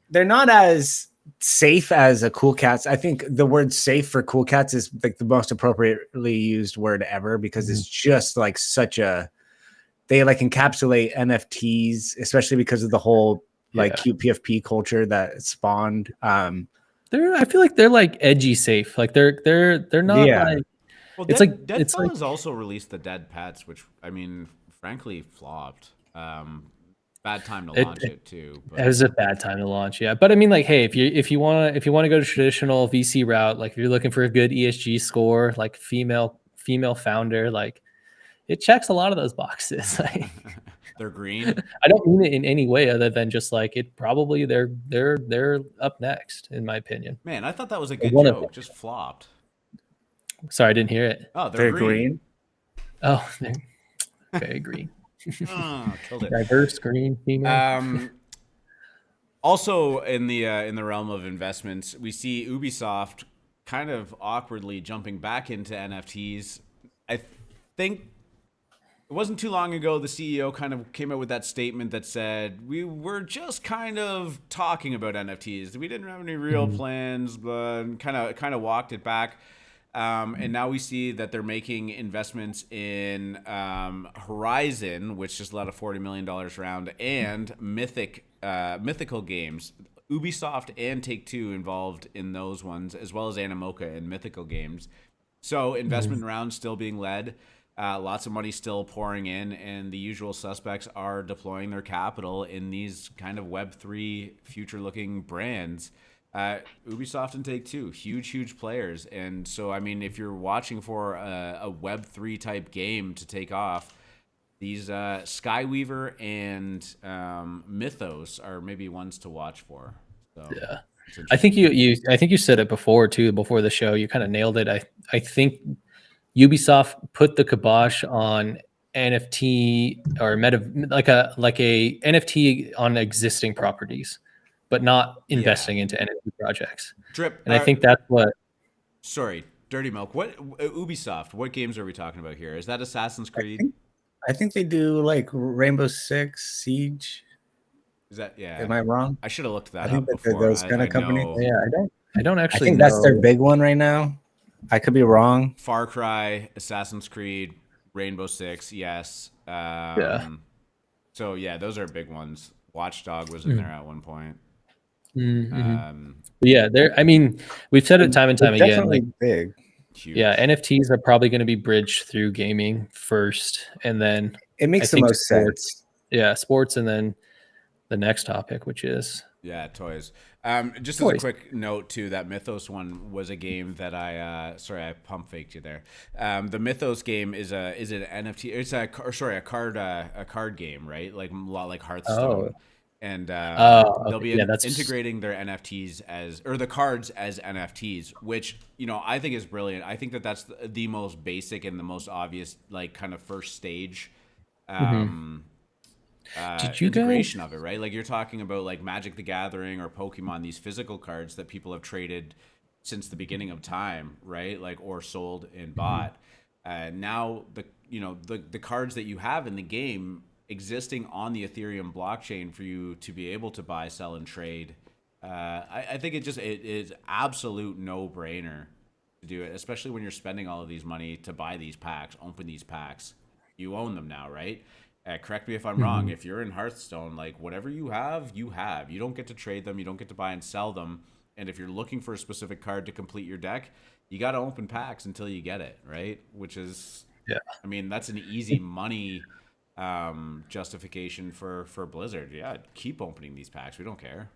they're not as safe as a Cool Cats. I think the word safe for Cool Cats is like the most appropriately used word ever, because it's just like they like encapsulate NFTs, especially because of the whole like cute PFP culture that spawned. I feel like they're like edgy safe. Like they're not like. Well, it's Dead Fellas also released the Dead Pets, which, I mean, frankly, flopped. Bad time to launch it too. But. It was a bad time to launch, yeah. But I mean, like, hey, if you want to go to traditional VC route, like if you're looking for a good ESG score, like female founder, like it checks a lot of those boxes. Like, they're green. I don't mean it in any way other than just like it probably they're up next, in my opinion. Man, I thought that was a good joke. Just flopped. Sorry, I didn't hear it. Oh, they're green. Oh, they're very green. Killed it. Diverse green female. Also, in the realm of investments, we see Ubisoft kind of awkwardly jumping back into NFTs. I think it wasn't too long ago the CEO kind of came out with that statement that said we were just kind of talking about NFTs. We didn't have any real plans, but kind of walked it back. And now we see that they're making investments in Horizon, which just let a $40 million round, and Mythical Games. Ubisoft and Take-Two involved in those ones, as well as Animoca and Mythical Games. So investment rounds still being led. Lots of money still pouring in, and the usual suspects are deploying their capital in these kind of Web3 future-looking brands. Ubisoft and Take-Two, huge players. And so, I mean, if you're watching for a Web3 type game to take off, these Skyweaver and Mythos are maybe ones to watch for. So, yeah, I think you said it before too. Before the show, you kind of nailed it. I think Ubisoft put the kibosh on NFT or like a NFT on existing properties, but not investing into NFT projects. Drip, and I think that's what. Sorry, Dirty Milk. What Ubisoft? What games are we talking about here? Is that Assassin's Creed? I think they do like Rainbow Six Siege. Is that Am I wrong? I should have looked that up. I think before. Those kind of companies. Yeah, I don't actually. I think that's their big one right now. I could be wrong. Far Cry, Assassin's Creed, Rainbow Six, yes. Yeah. So yeah, those are big ones. Watchdog was in there at one point. Mm-hmm. Um, Yeah, there. I mean, we've said it time and time It's again. definitely Like, big. huge. yeah, NFTs are probably going to be bridged through gaming first, and then It makes I the think most sports. sense. Yeah, sports, and then the next topic, which is Yeah, toys. Just as a toys. quick note too, that Mythos one was a game that I sorry, I pump faked you there. The Mythos game is an NFT. It's a card game, right? Like a lot like Oh, Hearthstone. And they'll okay. be Yeah, that's integrating their NFTs the cards as NFTs, which I think is brilliant. I think that that's the most basic and the most obvious, like, kind of first stage Mhm. Did you guys? integration of it, right? Like, you're talking about like Magic the Gathering or Pokemon, these physical cards that people have traded since the beginning of time, right? Like, or sold and Mhm. bought. Now the cards that you have in the game existing on the Ethereum blockchain for you to be able to buy, sell, and trade. I think it is absolute no brainer to do it, especially when you're spending all of these money to buy these packs, open these packs. You own them now, right? Correct me if I'm wrong. Mhm. If you're in Hearthstone, like, whatever you have, you have. You don't get to trade them. You don't get to buy and sell them. And if you're looking for a specific card to complete your deck, you got to open packs until you get it, right? Which is, Yeah, I mean, that's an easy money justification for Blizzard. Yeah, keep opening these packs. We don't care,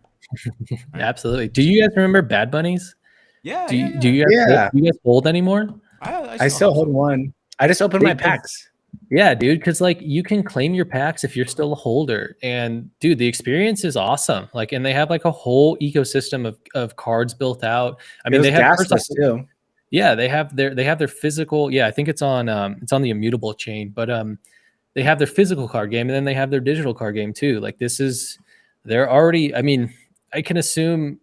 yeah, right? absolutely. Do you guys remember Bad Bunnies? Yeah, Do yeah, you do yeah. you guys hold, Yeah, do you guys hold anymore? I I still still have hold some. one. I just opened my Because packs. yeah, dude, because like you can claim your packs if you're still a holder, and dude, the experience is awesome. Like, and they have like a whole ecosystem of cards built out. I It mean, was they have first off, gasless too. yeah, they have their physical. Yeah, I think it's on the Immutable chain, but they have their physical card game, and then they have their digital card game too. Like, they're already. I mean, I can assume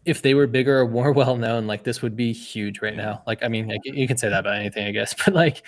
if they were bigger or more well known, like this would be huge right Yeah, now. Like, I mean, like, you can say that about anything, I guess, but like,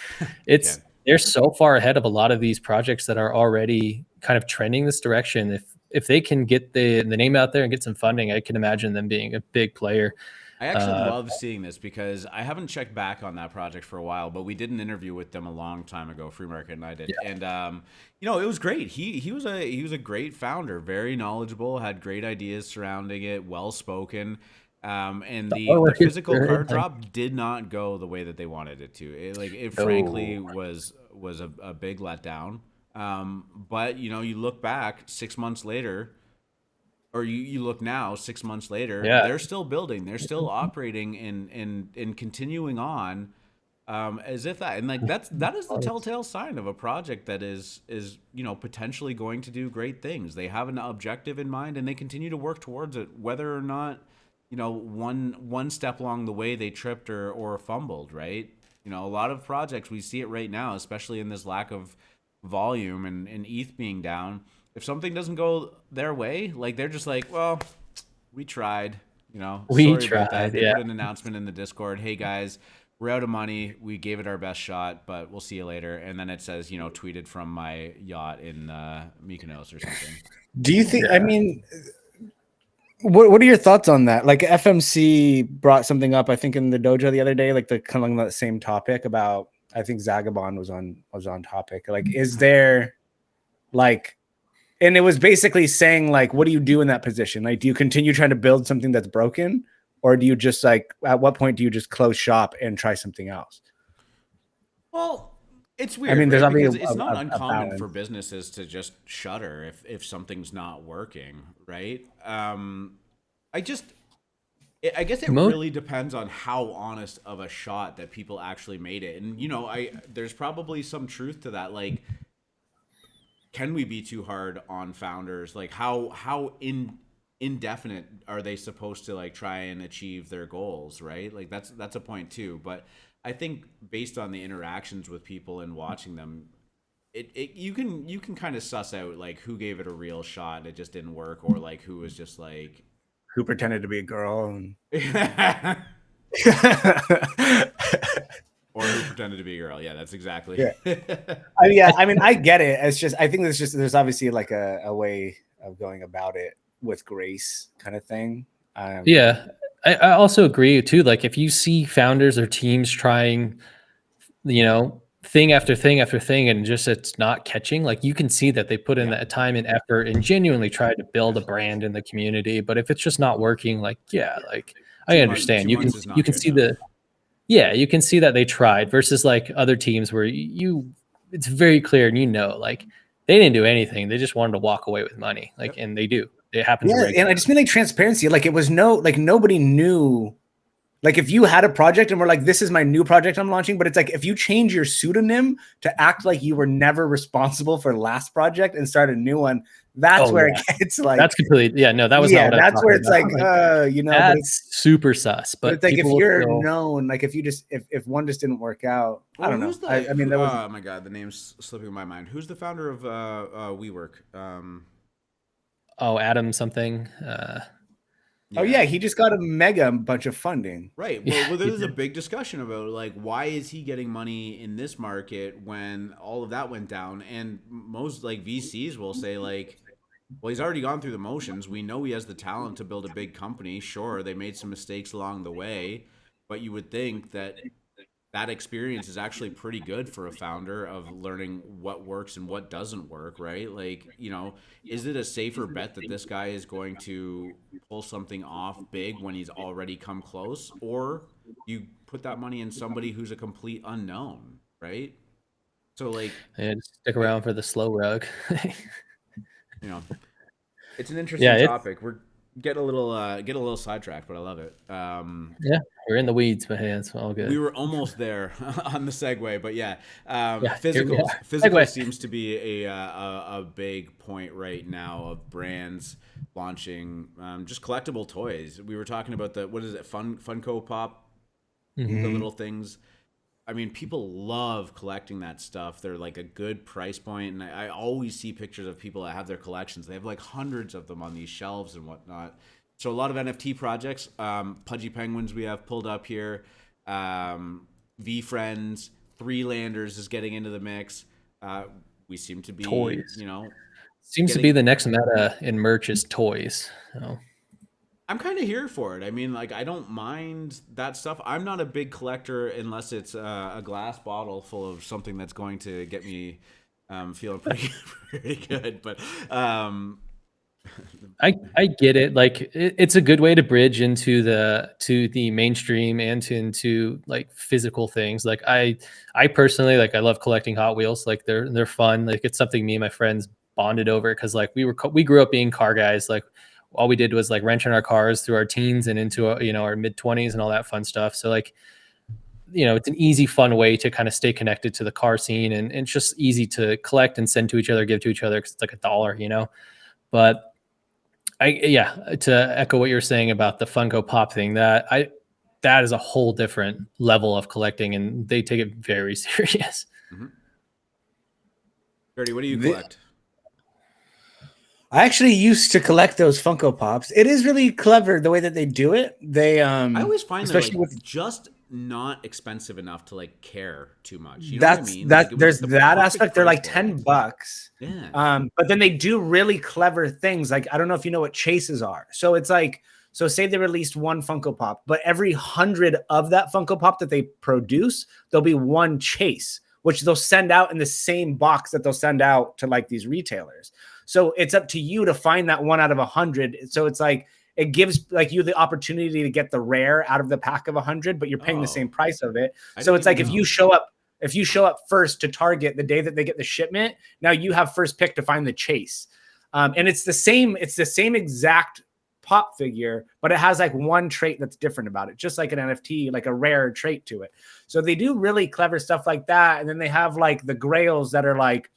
you can. they're so far ahead of a lot of these projects that are already kind of trending this direction. If they can get the name out there and get some funding, I can imagine them being a big player. I actually Uh, love seeing this because I haven't checked back on that project for a while, but we did an interview with them a long time ago. Free Market and I did, yeah, and it was great. He was a great founder, very knowledgeable, had great ideas surrounding it, well spoken. And the the artwork is physical good. card Like, drop did not go the way that they wanted it to. It frankly no, was a big letdown. But you look back 6 months later, or you look now 6 months later, yeah, they're still building, they're still operating and continuing on, as if that, and like, that is the telltale sign of a project that is potentially going to do great things. They have an objective in mind and they continue to work towards it, whether or not one step along the way they tripped or fumbled, right? A lot of projects, we see it right now, especially in this lack of volume and ETH being down. If something doesn't go their way, like, they're just like, well, we tried, we sorry about that. tried. They Yeah, put an announcement in the Discord, hey guys, we're out of money. We gave it our best shot, but we'll see you later. And then it says, tweeted from my yacht in Mykonos or something. Do you think? I yeah. mean, what are your thoughts on that? Like, FMC brought something up, I think, in the dojo the other day, like the kind of that same topic about. I think Zagabond was on topic. Like, is there like, and it was basically saying, like, what do you do in that position? Like, do you continue trying to build something that's broken, or do you just, like, at what point do you just close shop and try something else? Well, it's I weird, mean, there's right? obviously Because it's not a uncommon for balance. businesses to just shutter if something's not working, right? I just I guess it Most really depends on how honest of a shot that people actually made it. And I there's probably some truth to that. Like, can we be too hard on founders? Like, how indefinite are they supposed to, like, try and achieve their goals, right? Like, that's a point too. But I think based on the interactions with people and watching them, you can kind of suss out, like, who gave it a real shot and it just didn't work, or like who was just like Who pretended to be a girl and or who pretended to be a girl. Yeah, that's exactly. yeah. Yeah, I mean, I get it. It's just, I think there's obviously like a way of going about it with grace, kind of thing. Yeah, I also agree too. Like, if you see founders or teams trying, thing after thing after thing, and just it's not catching. Like you can see that they put in that time and effort and genuinely tried to build a brand in the community. But if it's just not working, like like I understand. 2 months is You not can good see enough. you can see that they tried versus like other teams where it's very clear and like they didn't do anything. They just wanted to walk away with money. Like and they do. It happens Yeah, regularly. and I just mean like transparency. Like it was nobody knew. Like if you had a project and we're like, this is my new project I'm launching, but it's like if you change your pseudonym to act like you were never responsible for last project and start a new one, that's where it gets like that's completely no, that was not what that's where it's about. like but it's super sus. But it's like if you're known, like if you just if one just didn't work out, I don't know. I mean, that was oh my god, the name's slipping my mind. Who's the founder of WeWork? Adam something. Oh yeah, he just got a mega bunch of funding. Right. Well, there's a big discussion about like why is he getting money in this market when all of that went down, and most like VCs will say like, well, he's already gone through the motions. We know he has the talent to build a big company. Sure, they made some mistakes along the way, but you would think that experience is actually pretty good for a founder of learning what works and what doesn't work, right? Like, is it a safer bet that this guy is going to pull something off big when he's already come close, or you put that money in somebody who's a complete unknown, right? So like, and stick around for the slow rug. It's an interesting topic. We're getting a little sidetracked, but I love it. We're in the weeds, but hey, it's all good. We were almost there on the segue, but physical seems to be a big point right now of brands launching just collectible toys. We were talking about Funko Pop, the little things. I mean, people love collecting that stuff. They're like a good price point, and I always see pictures of people that have their collections. They have like hundreds of them on these shelves and whatnot. So a lot of NFT projects, Pudgy Penguins we have pulled up here, V-Friends, Three Landers is getting into the mix. We seem to be toys. Seems to be the next meta in merch is toys. So. I'm kind of here for it. I mean, like, I don't mind that stuff. I'm not a big collector unless it's a glass bottle full of something that's going to get me feeling pretty good. But I get it. Like it's a good way to bridge into the mainstream and into like physical things. Like I personally like I love collecting Hot Wheels. Like they're fun. Like it's something me and my friends bonded over because like we grew up being car guys. Like all we did was like wrenching our cars through our teens and into our mid-20s and all that fun stuff. So like it's an easy, fun way to kind of stay connected to the car scene, and it's just easy to collect and send to each other, give to each other because it's like $1, But to echo what you're saying about the Funko Pop thing, that is a whole different level of collecting, and they take it very serious. Gertie, what do you collect? I actually used to collect those Funko Pops. It is really clever the way that they do it. I always find especially they're like just not expensive enough to like care too much. You know what I mean? There's that aspect. They're like $10. Yeah. But then they do really clever things. Like I don't know if you know what chases are. So it's like, so say they released one Funko Pop, but every 100 of that Funko Pop that they produce, there'll be one chase, which they'll send out in the same box that they'll send out to like these retailers. So it's up to you to find that one out of 100. So it's like, it gives like you the opportunity to get the rare out of the pack of 100, but you're paying the same price of it. So it's like, if you show up first to Target the day that they get the shipment, now you have first pick to find the chase. And it's the same exact pop figure, but it has like one trait that's different about it, just like an NFT, like a rare trait to it. So they do really clever stuff like that. And then they have like the grails that are like,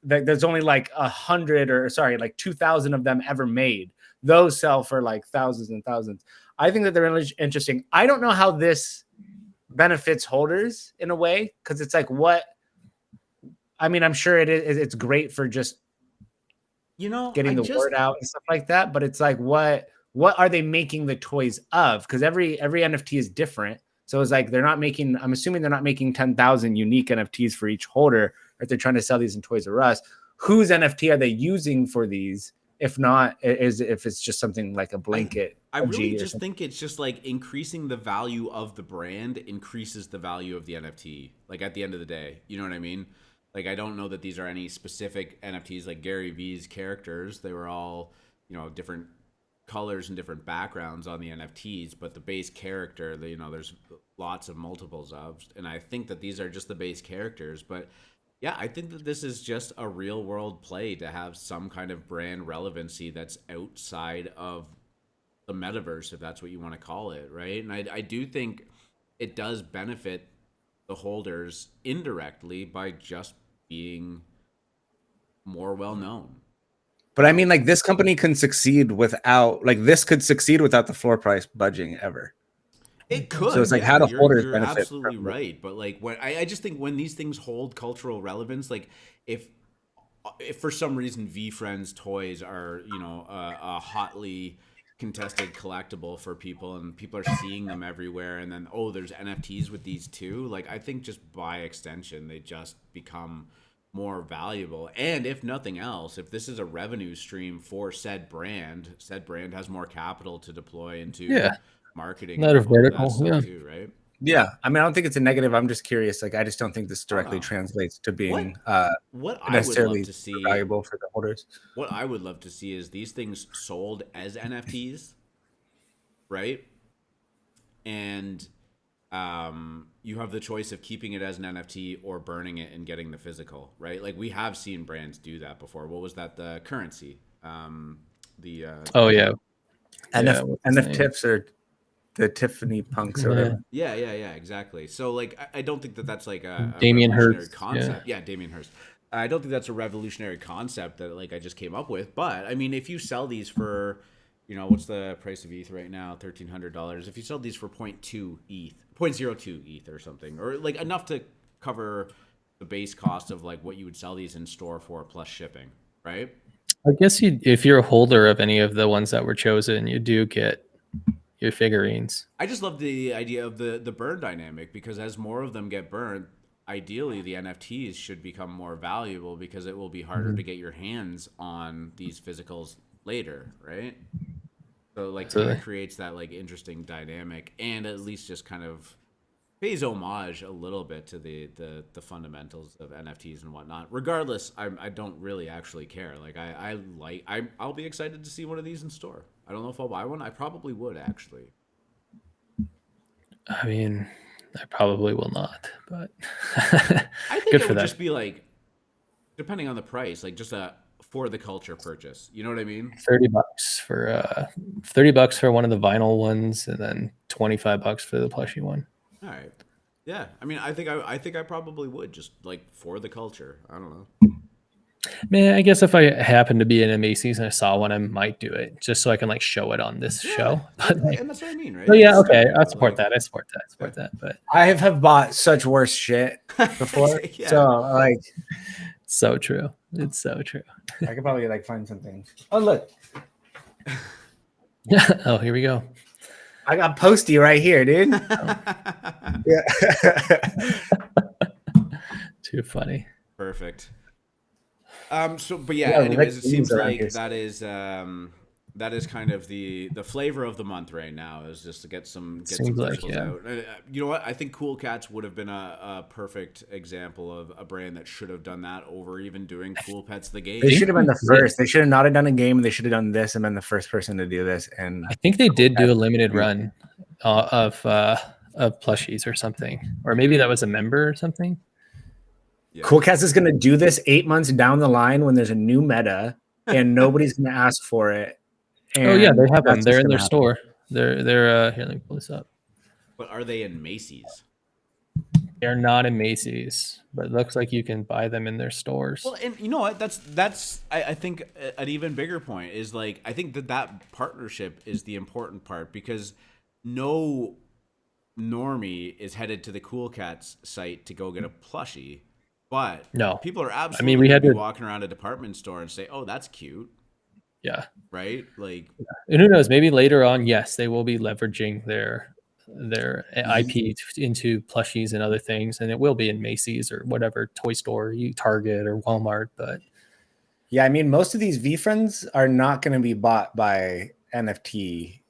there's only like 2,000 of them ever made. Those sell for like thousands and thousands. I think that they're really interesting. I don't know how this benefits holders in a way, because it's like I'm sure it's great for just getting the word out and stuff like that. But it's like, what are they making the toys of? Because every NFT is different. So it's like I'm assuming they're not making 10,000 unique NFTs for each holder, if they're trying to sell these in Toys R Us. Whose NFT are they using for these? If not, if it's just something like a blanket. I really just something. think it's just like increasing the value of the brand increases the value of the NFT. Like at the end of the day, you know what I mean? Like I don't know that these are any specific NFTs like Gary V's characters. They were all, you know, different colors and different backgrounds on the NFTs, but the base character, you know, there's lots of multiples of, and I think that these are just the base characters. But yeah, I think that this is just a real world play to have some kind of brand relevancy that's outside of the metaverse, if that's what you want to call it, right? And I do think it does benefit the holders indirectly by just being more well known. But I mean, like this company can succeed without, like this could succeed without the floor price budging ever. It could. So it's like, yeah, how do holders you're benefit? absolutely right. But like when I just think when these things hold cultural relevance, like if for some reason VFriends toys are, you know, a hotly contested collectible for people and people are seeing them everywhere, and then there's NFTs with these too, like I think just by extension they just become more valuable. And if nothing else, if this is a revenue stream for said brand has more capital to deploy into marketing Another and all of that vertical, stuff too, right? Yeah, I mean, I don't think it's a negative. I'm just curious. Like, I just don't think this directly no. translates to being What I would necessarily love to see, valuable for the holders. what I would love to see is these things sold as NFTs, right? And you have the choice of keeping it as an NFT or burning it and getting the physical, right? Like we have seen brands do that before. What was that? The currency. NF tips or the Tiffany punks or whatever. Yeah, exactly. So like, I don't think that that's like a Damien revolutionary Hirst, concept. Yeah, Damien Hirst. I don't think that's a revolutionary concept that like I just came up with. But I mean, if you sell these for, you know, what's the price of ETH right now? $1,300. If you sell these for 0.2 ETH, 0.02 ETH or something, or like enough to cover the base cost of like what you would sell these in store for plus shipping, right? I guess if you're a holder of any of the ones that were chosen, you do get your figurines. I just love the idea of the burn dynamic, because as more of them get burned, ideally the NFTs should become more valuable because it will be harder to get your hands on these physicals later, right? So like kind of creates that like interesting dynamic, and at least just kind of pays homage a little bit to the fundamentals of NFTs and whatnot. Regardless, I don't really actually care. Like I'll be excited to see one of these in store. I don't know if I'll buy one. I probably would actually. I mean, I probably will not, but I think it would just be like, depending on the price, like just a for the culture purchase. You know what I mean? $30 for one of the vinyl ones, and then $25 for the plushie one. All right. Yeah. I mean, I think I probably would, just like for the culture. I don't know. Man, I guess if I happen to be in a Macy's and I saw one, I might do it just so I can like show it on this show. And that's what I mean, right? Oh yeah, okay. I support that. I support that. But I have bought such worse shit before. Yeah. So like, so true. It's so true. I could probably like find something. Oh look. Oh, here we go. I got Posty right here, dude. Yeah. Too funny. Perfect. But Yeah, anyways, it seems around like here. that is kind of the flavor of the month right now, is just to get some Seems like, crystals yeah. out. You know what? I think Cool Cats would have been a perfect example of a brand that should have done that over even doing Cool Pets the game. They should have been the first. They should have not have done a game, and they should have done this and been the first person to do this. And I think they did do a limited run of plushies or something, or maybe that was a member or something. Yeah. Cool Cats is going to do this 8 months down the line when there's a new meta and nobody's going to ask for it. And Oh yeah, they have them. that's They're what's in their gonna store. They're here. Let me pull this up. But are they in Macy's? They're not in Macy's, but it looks like you can buy them in their stores. Well, and you know what? That's I think an even bigger point is like, I think that partnership is the important part, because no normie is headed to the Cool Cats site to go get a plushie, but No. people are absolutely we had to walking around a department store and say, "Oh, that's cute," Yeah. right? Like, And who knows? Maybe later on, yes, they will be leveraging their IP into plushies and other things, and it will be in Macy's or whatever toy store, Target or Walmart. But Yeah, I mean, most of these VFriends are not going to be bought by NFT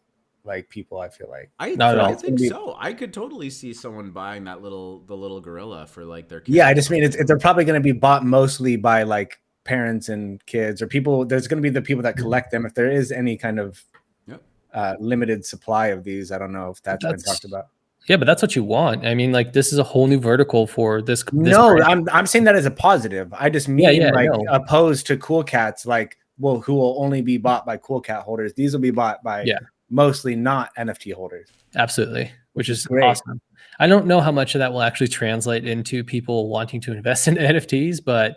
like people. I feel like Not at all. I it's going think to be. so. I could totally see someone buying the little gorilla for like their kid. Yeah, I just mean they're probably going to be bought mostly by like parents and kids or people. There's going to be the people that collect them. If there is any kind of Yep. limited supply of these, I don't know if that's been talked about. Yeah, but that's what you want. I mean, like this is a whole new vertical for this. No, brand. I'm saying that as a positive. I just mean like no. opposed to Cool Cats, like who will only be bought by Cool Cat holders. These will be bought by mostly not NFT holders. Absolutely, which is great. awesome. I don't know how much of that will actually translate into people wanting to invest in NFTs, but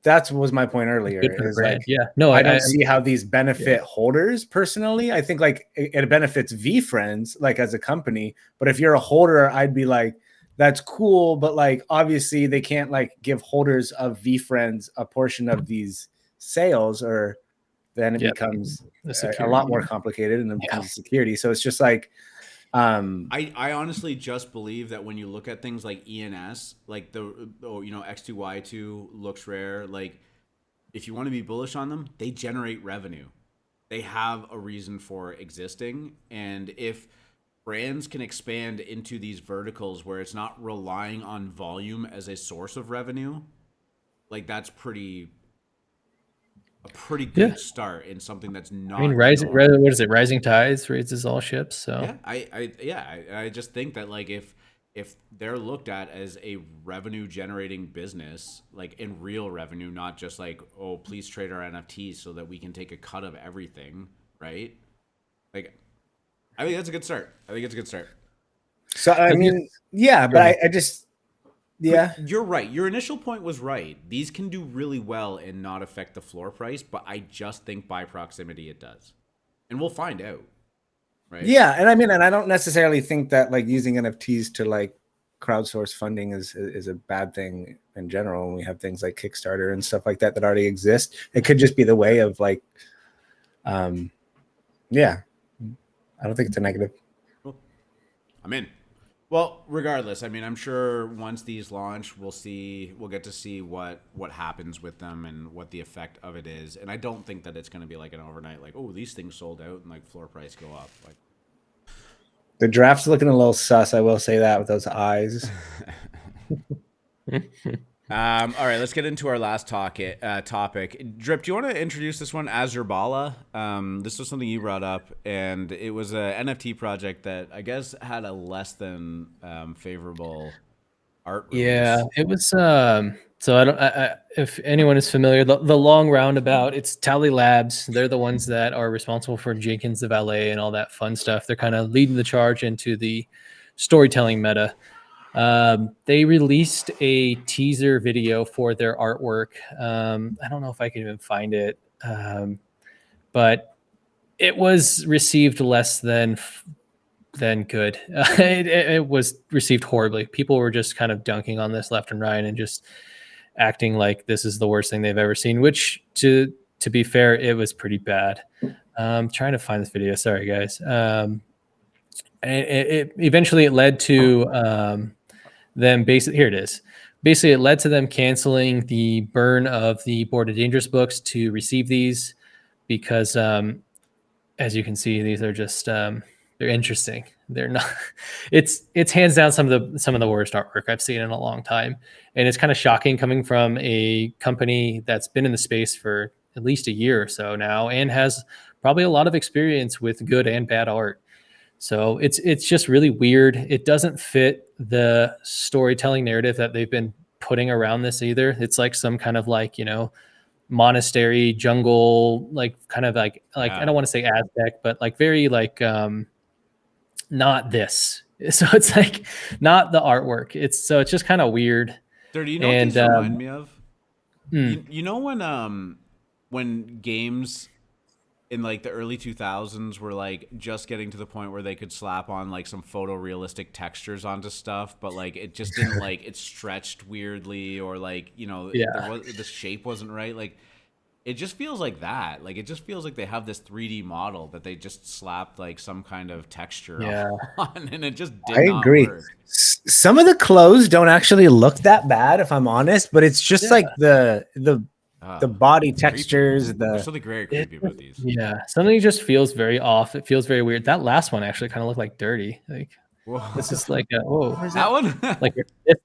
that's was my point earlier. Is like, no, I don't see how these benefit holders personally. I think like it benefits VFriends like as a company, but if you're a holder, I'd be like, that's cool, but like obviously they can't like give holders of VFriends a portion of these sales, or then it becomes a lot more complicated and then becomes security. So it's just like. I honestly just believe that when you look at things like ENS, like X2Y2 looks rare. Like if you want to be bullish on them, they generate revenue. They have a reason for existing. And if brands can expand into these verticals where it's not relying on volume as a source of revenue, like that's a pretty good start in something that's not. I mean, what is it? Rising tides raises all ships. So I just think that like if they're looked at as a revenue generating business, like in real revenue, not just like, oh, please trade our NFTs so that we can take a cut of everything, right? Like, I think that's a good start. So I mean, but I just. Yeah, but you're right. Your initial point was right. These can do really well and not affect the floor price, but I just think by proximity it does. And we'll find out. Right? Yeah, and I mean, and I don't necessarily think that like using NFTs to like crowdsource funding is a bad thing in general. When we have things like Kickstarter and stuff like that already exist, it could just be the way of like, I don't think it's a negative. Cool. I'm in. Well, regardless, I mean, I'm sure once these launch, we'll get to see what happens with them and what the effect of it is. And I don't think that it's going to be like an overnight, like, oh, these things sold out and like floor price go up. Like the draft's looking a little sus. I will say that with those eyes. All right, let's get into our last topic. Drip, do you want to introduce this one, Azurbala? This was something you brought up, and it was an NFT project that I guess had a less than favorable art release. Yeah, it was. So I don't. If anyone is familiar, the long roundabout, it's Tally Labs. They're the ones that are responsible for Jenkins the Valet and all that fun stuff. They're kind of leading the charge into the storytelling meta. They released a teaser video for their artwork. I don't know if I can even find it, but it was received less than good. It was received horribly. People were just kind of dunking on this left and right and just acting like this is the worst thing they've ever seen, which to be fair, it was pretty bad. I'm trying to find this video. Sorry, guys. It eventually it led to them basically, here it is. Basically, it led to them canceling the burn of the Board of Dangerous books to receive these because, as you can see, these are just they're interesting. They're not. It's hands down some of the worst artwork I've seen in a long time, and it's kind of shocking coming from a company that's been in the space for at least a year or so now and has probably a lot of experience with good and bad art. So it's just really weird. It doesn't fit the storytelling narrative that they've been putting around this either. It's like some kind of like, monastery jungle, like kind of like I don't want to say Aztec, but like very like not this. So it's like not the artwork. It's just kind of weird. Do you know what these remind me of? You know when games in like the early 2000s were like just getting to the point where they could slap on like some photorealistic textures onto stuff, but like it just didn't like it stretched weirdly or like the shape wasn't right. Like it just feels like that. Like it just feels like they have this 3D model that they just slapped like some kind of texture on, and it just did not work. Some of the clothes don't actually look that bad, if I'm honest, but it's just like the the body textures, There's something very creepy about these. Yeah, something just feels very off. It feels very weird. That last one actually kind of looked like dirty. Like Whoa. this is like a That one? like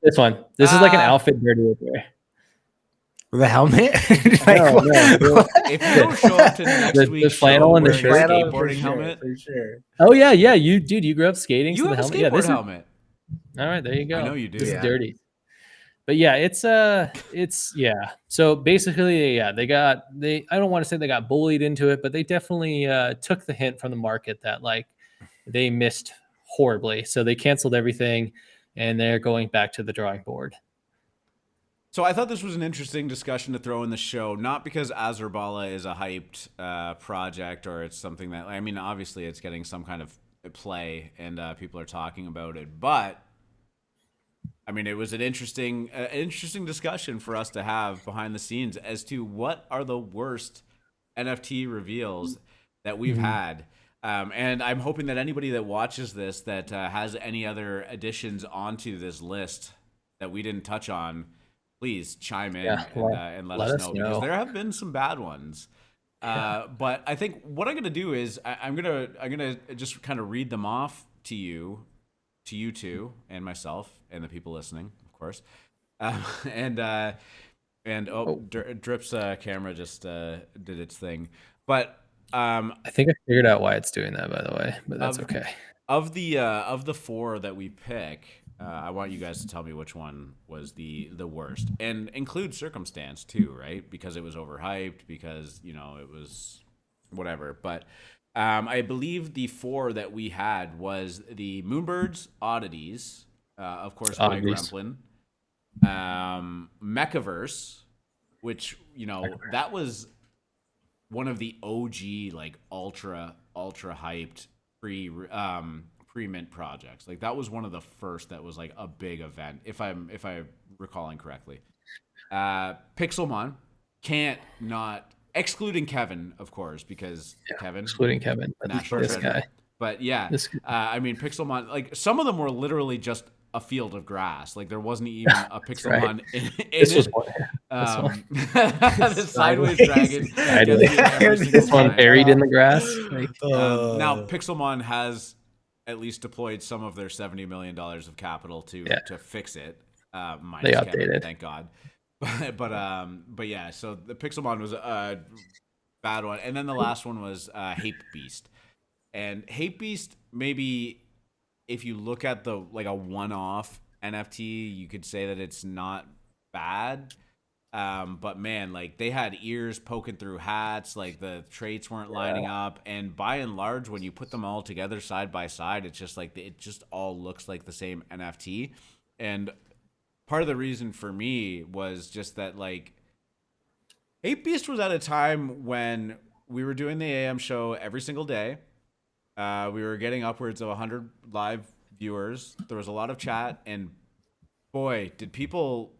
this one. This is like an outfit dirty right there. the helmet. No, if you don't show up to next week's flannel show and the wearing shirt. a skateboarding helmet, for sure. Oh yeah, you grew up skating. you so have the a helmet. Yeah, skateboard this helmet. All right, there you go. I know you do. This Yeah. is dirty. But yeah, it's yeah. So basically, yeah, I don't want to say they got bullied into it, but they definitely took the hint from the market that like they missed horribly. So they canceled everything and they're going back to the drawing board. So I thought this was an interesting discussion to throw in the show, not because Azerbala is a hyped project or it's something that, I mean, obviously it's getting some kind of play and people are talking about it, but I mean, it was an interesting discussion for us to have behind the scenes as to what are the worst NFT reveals that we've had. And I'm hoping that anybody that watches this that has any other additions onto this list that we didn't touch on, please chime in and let us know, because there have been some bad ones. But I think what I'm gonna do is I'm gonna just kind of read them off to you two and myself and the people listening, of course. Drip's camera just did its thing, but I think I figured out why it's doing that, by the way, but that's okay. Of the four that we pick, I want you guys to tell me which one was the worst, and include circumstance too, right? Because it was overhyped, because it was whatever. But I believe the four that we had was the Moonbirds Oddities, of course, by Gremplin, Mechaverse, which that was one of the OG like ultra hyped pre-mint projects. Like that was one of the first that was like a big event, if I'm recalling correctly. Pixelmon, can't not, excluding Kevin, of course, because Kevin, excluding Kevin, this guy. But yeah, I mean, Pixelmon, like some of them were literally just a field of grass. Like there wasn't even a Pixelmon in this it. Was the sideways dragon. This one buried in the grass. Now Pixelmon has at least deployed some of their $70 million of capital to fix it. They updated, Kevin, thank God. But yeah, so the Pixelmon was a bad one, and then the last one was Hape Beast. And Hape Beast, maybe if you look at the like a one-off NFT, you could say that it's not bad. But man, like they had ears poking through hats, like the traits weren't lining up, and by and large, when you put them all together side by side, it's just like it just all looks like the same NFT. And part of the reason for me was just that like Hape Beast was at a time when we were doing the AM show every single day. We were getting upwards of 100 live viewers. There was a lot of chat, and boy, did people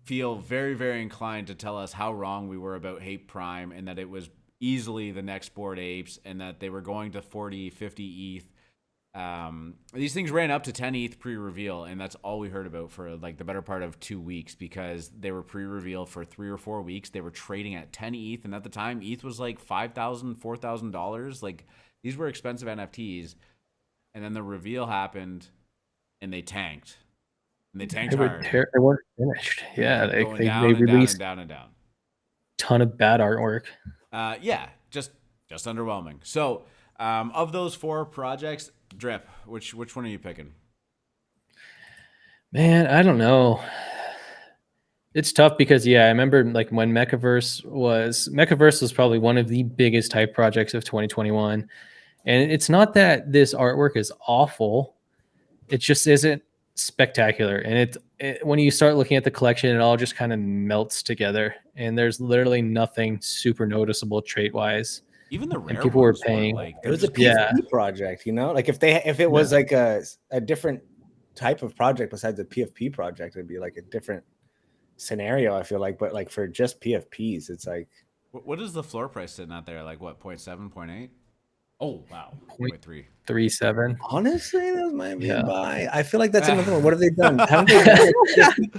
feel very, very inclined to tell us how wrong we were about Hape Prime, and that it was easily the next Bored Apes, and that they were going to 40, 50 ETH. These things ran up to 10 ETH pre-reveal, and that's all we heard about for like the better part of 2 weeks, because they were pre-reveal for 3 or 4 weeks. They were trading at 10 ETH, and at the time, ETH was like $5,000, $4,000. Like these were expensive NFTs, and then the reveal happened, and they tanked. And they tanked hard. They weren't finished. Yeah, they released down and down. Ton of bad artwork. Yeah, just underwhelming. So, of those 4 projects, Drip, which one are you picking? Man, I don't know. It's tough because I remember like when Mechaverse was probably one of the biggest hype projects of 2021. And it's not that this artwork is awful. It just isn't spectacular. And when you start looking at the collection, it all just kind of melts together. And there's literally nothing super noticeable trait wise. Even the rare people were paying. It was a PFP project, like if it was like a different type of project besides a PFP project, it'd be like a different scenario, I feel like. But like for just PFPs, it's like, what is the floor price sitting out there? Like what, 0.7, 0.8? Oh wow, Point 0.3. 37. Honestly, that might be a Yeah. buy. I feel like that's another one. What have they done? Haven't they done it?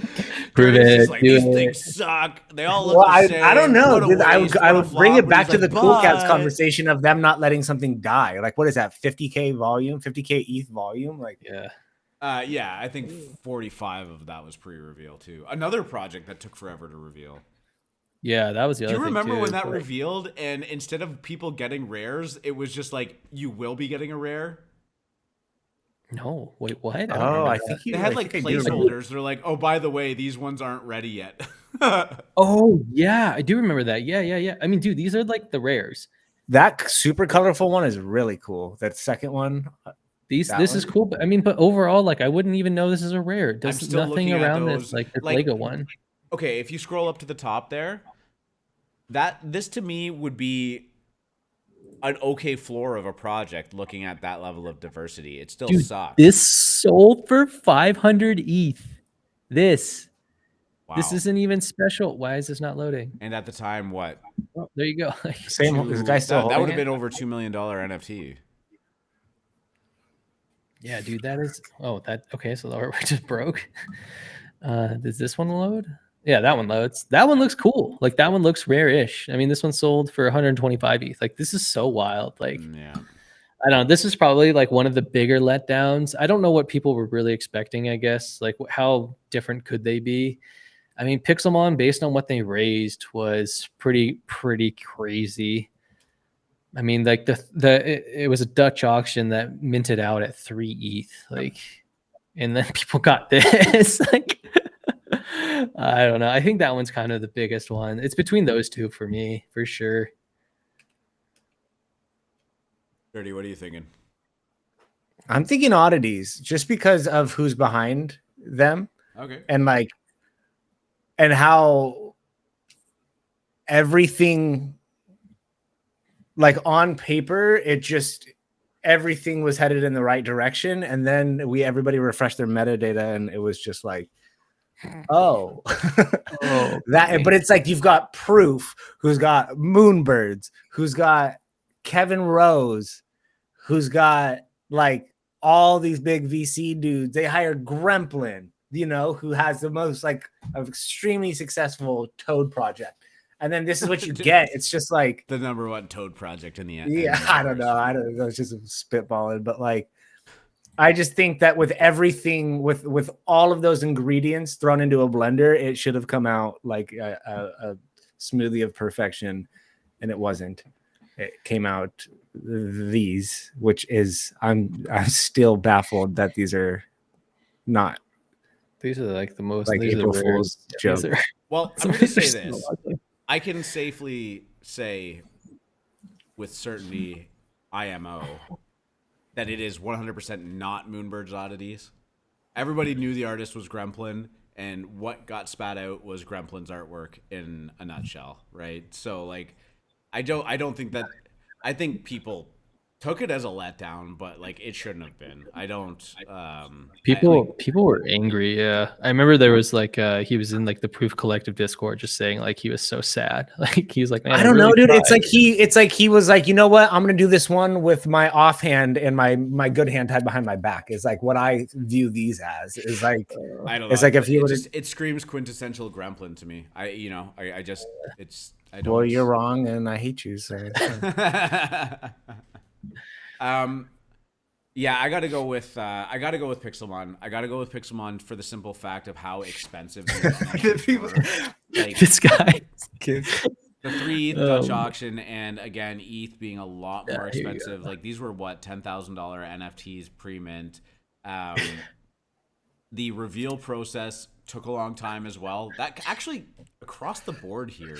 Prove Curtis it. is like, Do these it. things suck. They all look Well, the same. I don't know, What a dude. waste. I What a would bring flop. it back But to he's the like, Cool Cats but conversation of them not letting something die. Like, what is that? 50K volume, 50K ETH volume. Like, Yeah. yeah, I think 45 of that was pre-reveal too. Another project that took forever to reveal. Yeah, that was the Do other you thing remember too. when that But revealed and instead of people getting rares, it was just like, you will be getting a rare? no, wait, what? I don't oh, remember I that. think you. They had I like think I do. placeholders. They're like, oh, by the way, these ones aren't ready yet. Oh, yeah, I do remember that. Yeah. I mean, dude, these are like the rares. That super colorful one is really cool. That second one, that This is one. cool, but I mean, but overall, like, I wouldn't even know this is a rare. It I'm does still nothing looking at around this, those. like this Like, Lego one. okay, if you scroll up to the top there, this to me would be an okay floor of a project looking at that level of diversity. It still Dude, sucks. this sold for 500 ETH. This Wow. isn't even special. Why is this not loading? And at the time, what? Oh, there you go. Like, Same. Is the guy still that would holding have it? been over $2 million NFT. yeah, dude, that is. Oh, that okay. So the artwork just broke. Does this one load? Yeah, that one loads. That one looks cool. Like that one looks rare-ish. I mean, this one sold for 125 ETH. Like this is so wild. Like Yeah. I don't know. This is probably like one of the bigger letdowns. I don't know what people were really expecting. I guess like how different could they be? I mean, Pixelmon, based on what they raised, was pretty crazy. I mean, like it was a Dutch auction that minted out at 3 ETH, like, and then people got this. Like, I don't know. I think that one's kind of the biggest one. It's between those two for me, for sure. Dirty, what are you thinking? I'm thinking oddities, just because of who's behind them, Okay. and like, and how everything, like on paper, it just everything was headed in the right direction, and then everybody refreshed their metadata, and it was just like, oh, Oh, that. But it's like you've got Proof, who's got Moonbirds, who's got Kevin Rose, who's got like all these big VC dudes. They hired Gremplin, you know, who has the most like of extremely successful Toad project. And then this is what you get. It's just like the #1 Toad project in the end. Yeah, I don't know. It's just spitballing, but like I just think that with everything, with all of those ingredients thrown into a blender, it should have come out like a smoothie of perfection, and it wasn't. It came out these, which is I'm still baffled that these are not. These are like the most like these April are the Fool's joke. Well, I'm going to say this. I can safely say with certainty, IMO, that it is 100% not Moonbird's Oddities. Everybody knew the artist was Gremplin, and what got spat out was Gremplin's artwork in a nutshell, right? So, like, I don't think that. I think people took it as a letdown, but like it shouldn't have been. I don't. People were angry. Yeah, I remember there was like he was in like the Proof Collective Discord, just saying like he was so sad. Like he was like, man, I don't know, really dude. tried. It's like he was like, you know what? I'm gonna do this one with my offhand and my good hand tied behind my back. Is like what I view these as. Is like I don't know. It's like if you it screams quintessential Gremplin to me. I just it's. I don't. Well, you're wrong, and I hate you. So. Yeah, I gotta go with Pixelmon. I gotta go with Pixelmon for the simple fact of how expensive like, this guy. The 3 ETH Dutch auction, and again, ETH being a lot more expensive. Like these were what $10,000 NFTs pre-mint. The reveal process took a long time as well. That actually across the board here,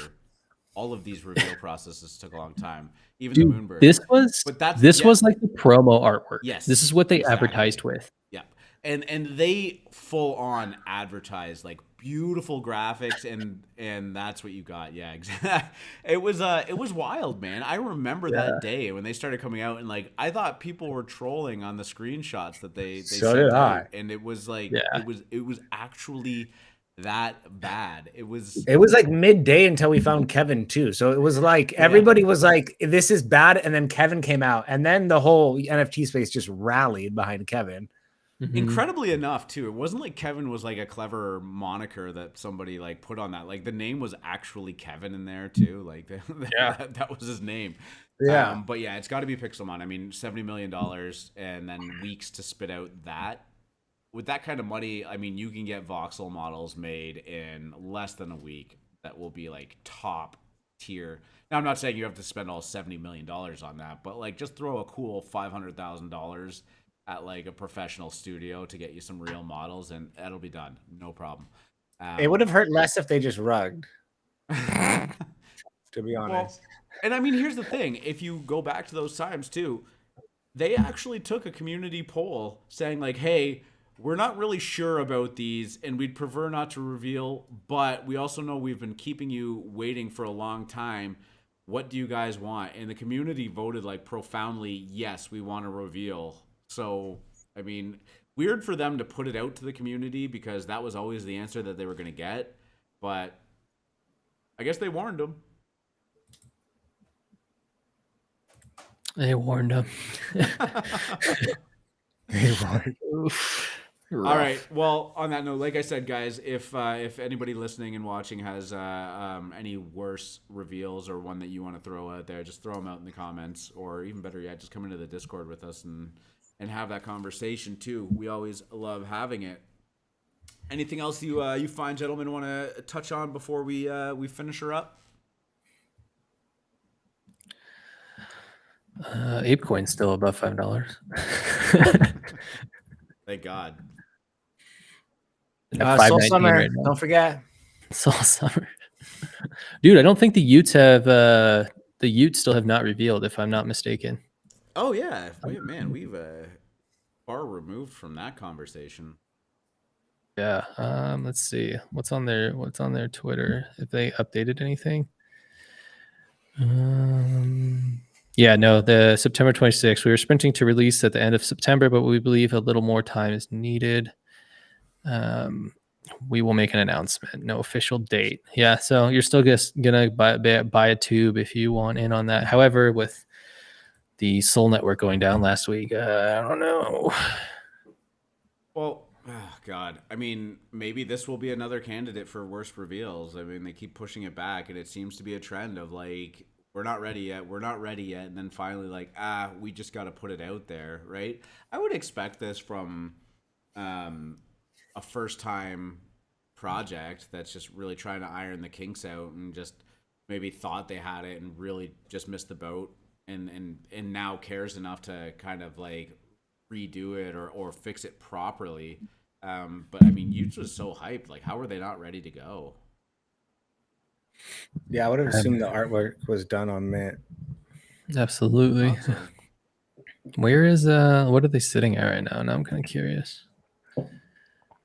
all of these reveal processes took a long time. Even the Moonbird. This was was like the promo artwork. Yes, this is what they advertised with. Yeah, and they full on advertised like beautiful graphics, and that's what you got. Yeah, exactly. It was wild, man. I remember that day when they started coming out, and like I thought people were trolling on the screenshots that they so sent did out, I. and it was like it was actually that bad. It was like midday until we found Kevin too. So it was like everybody was like, "This is bad," and then Kevin came out, and then the whole NFT space just rallied behind Kevin. incredibly enough too. It wasn't like Kevin was like a clever moniker that somebody like put on that. Like the name was actually Kevin in there too. Like that was his name. Yeah. But yeah, it's got to be Pixelmon. I mean, $70 million and then weeks to spit out that. With that kind of money, I mean, you can get voxel models made in less than a week that will be like top tier. Now, I'm not saying you have to spend all $70 million on that, but like just throw a cool $500,000 at like a professional studio to get you some real models and that'll be done. No problem. It would have hurt less if they just rugged, to be honest. Well, and I mean, here's the thing. If you go back to those times too, they actually took a community poll saying like, hey, we're not really sure about these and we'd prefer not to reveal, but we also know we've been keeping you waiting for a long time. What do you guys want? And the community voted like profoundly, yes, we want to reveal. So, I mean, weird for them to put it out to the community because that was always the answer that they were going to get. But I guess they warned them. They warned them. All right. Well, on that note, like I said, guys, if anybody listening and watching has any worse reveals or one that you want to throw out there, just throw them out in the comments, or even better yet, just come into the Discord with us and have that conversation too. We always love having it. Anything else you fine gentlemen want to touch on before we finish her up? ApeCoin's still above $5. Thank God. Soul Summer, right, don't forget. Soul Summer. Dude, I don't think the Utes have the Utes still have not revealed, if I'm not mistaken. Oh yeah. Wait, man, we've far removed from that conversation. Yeah. Let's see. What's on their Twitter? If they updated anything. Yeah, no, the September 26th. We were sprinting to release at the end of September, but we believe a little more time is needed. We will make an announcement. No official date. Yeah, so you're still just gonna buy a tube if you want in on that. However, with the Soul Network going down last week, I don't know. Well, oh God, I mean, maybe this will be another candidate for worst reveals. I mean, they keep pushing it back, and it seems to be a trend of like, we're not ready yet, and then finally like, we just got to put it out there, right? I would expect this from a first-time project that's just really trying to iron the kinks out and just maybe thought they had it and really just missed the boat and now cares enough to kind of like redo it or fix it properly. But I mean, Utes was so hyped. Like, how were they not ready to go? Yeah, I would have assumed the artwork was done on Mint. Absolutely. So. Where is what are they sitting at right now? Now I'm kind of curious.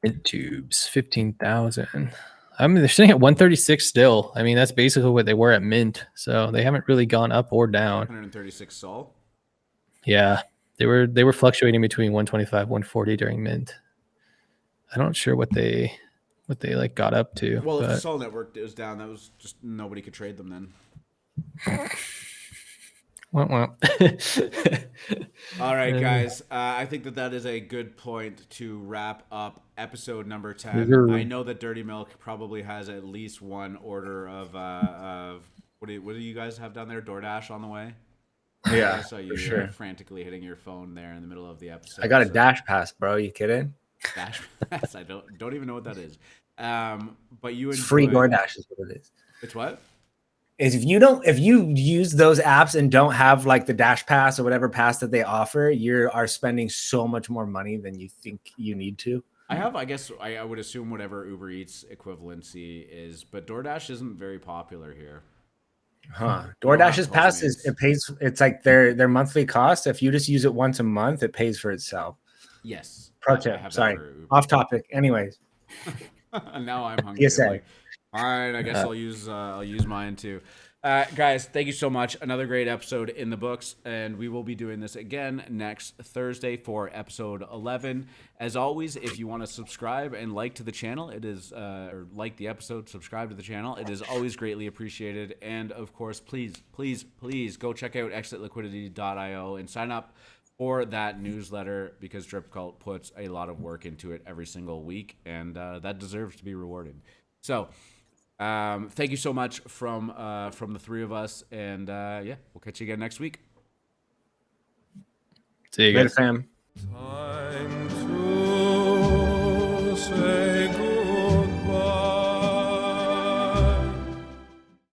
Mint tubes, 15,000. I mean, they're sitting at 136 still. I mean, that's basically what they were at Mint. So they haven't really gone up or down. 136 Sol. Yeah, they were fluctuating between 125, 140 during Mint. I'm not sure what they like got up to. Well, if the Sol Network was down, that was just nobody could trade them then. Well. All right, guys. I think that is a good point to wrap up episode number 10. I know that Dirty Milk probably has at least one order of what do you guys have down there? DoorDash on the way? Yeah, I saw you frantically hitting your phone there in the middle of the episode. I got a Dash Pass, bro. You kidding? Dash Pass. I don't even know what that is. But you enjoy... Free DoorDash is what it is. It's what? Is if you use those apps and don't have like the Dash Pass or whatever pass that they offer, you are spending so much more money than you think you need to. I guess I would assume whatever Uber Eats equivalency is, but DoorDash isn't very popular here. DoorDash's pass it's like their monthly cost. If you just use it once a month, it pays for itself. Yes. Pro tip. Sorry. Off topic. Anyways. Now I'm hungry. Like, all right, I guess I'll use mine too. Guys, thank you so much. Another great episode in the books, and we will be doing this again next Thursday for episode 11. As always, if you want to subscribe and like to the channel, it is or like the episode, subscribe to the channel. It is always greatly appreciated. And of course, please go check out exitliquidity.io and sign up for that newsletter, because Drip Cult puts a lot of work into it every single week, and that deserves to be rewarded. So. Thank you so much from the three of us, and yeah, we'll catch you again next week. See you Later, guys. fam.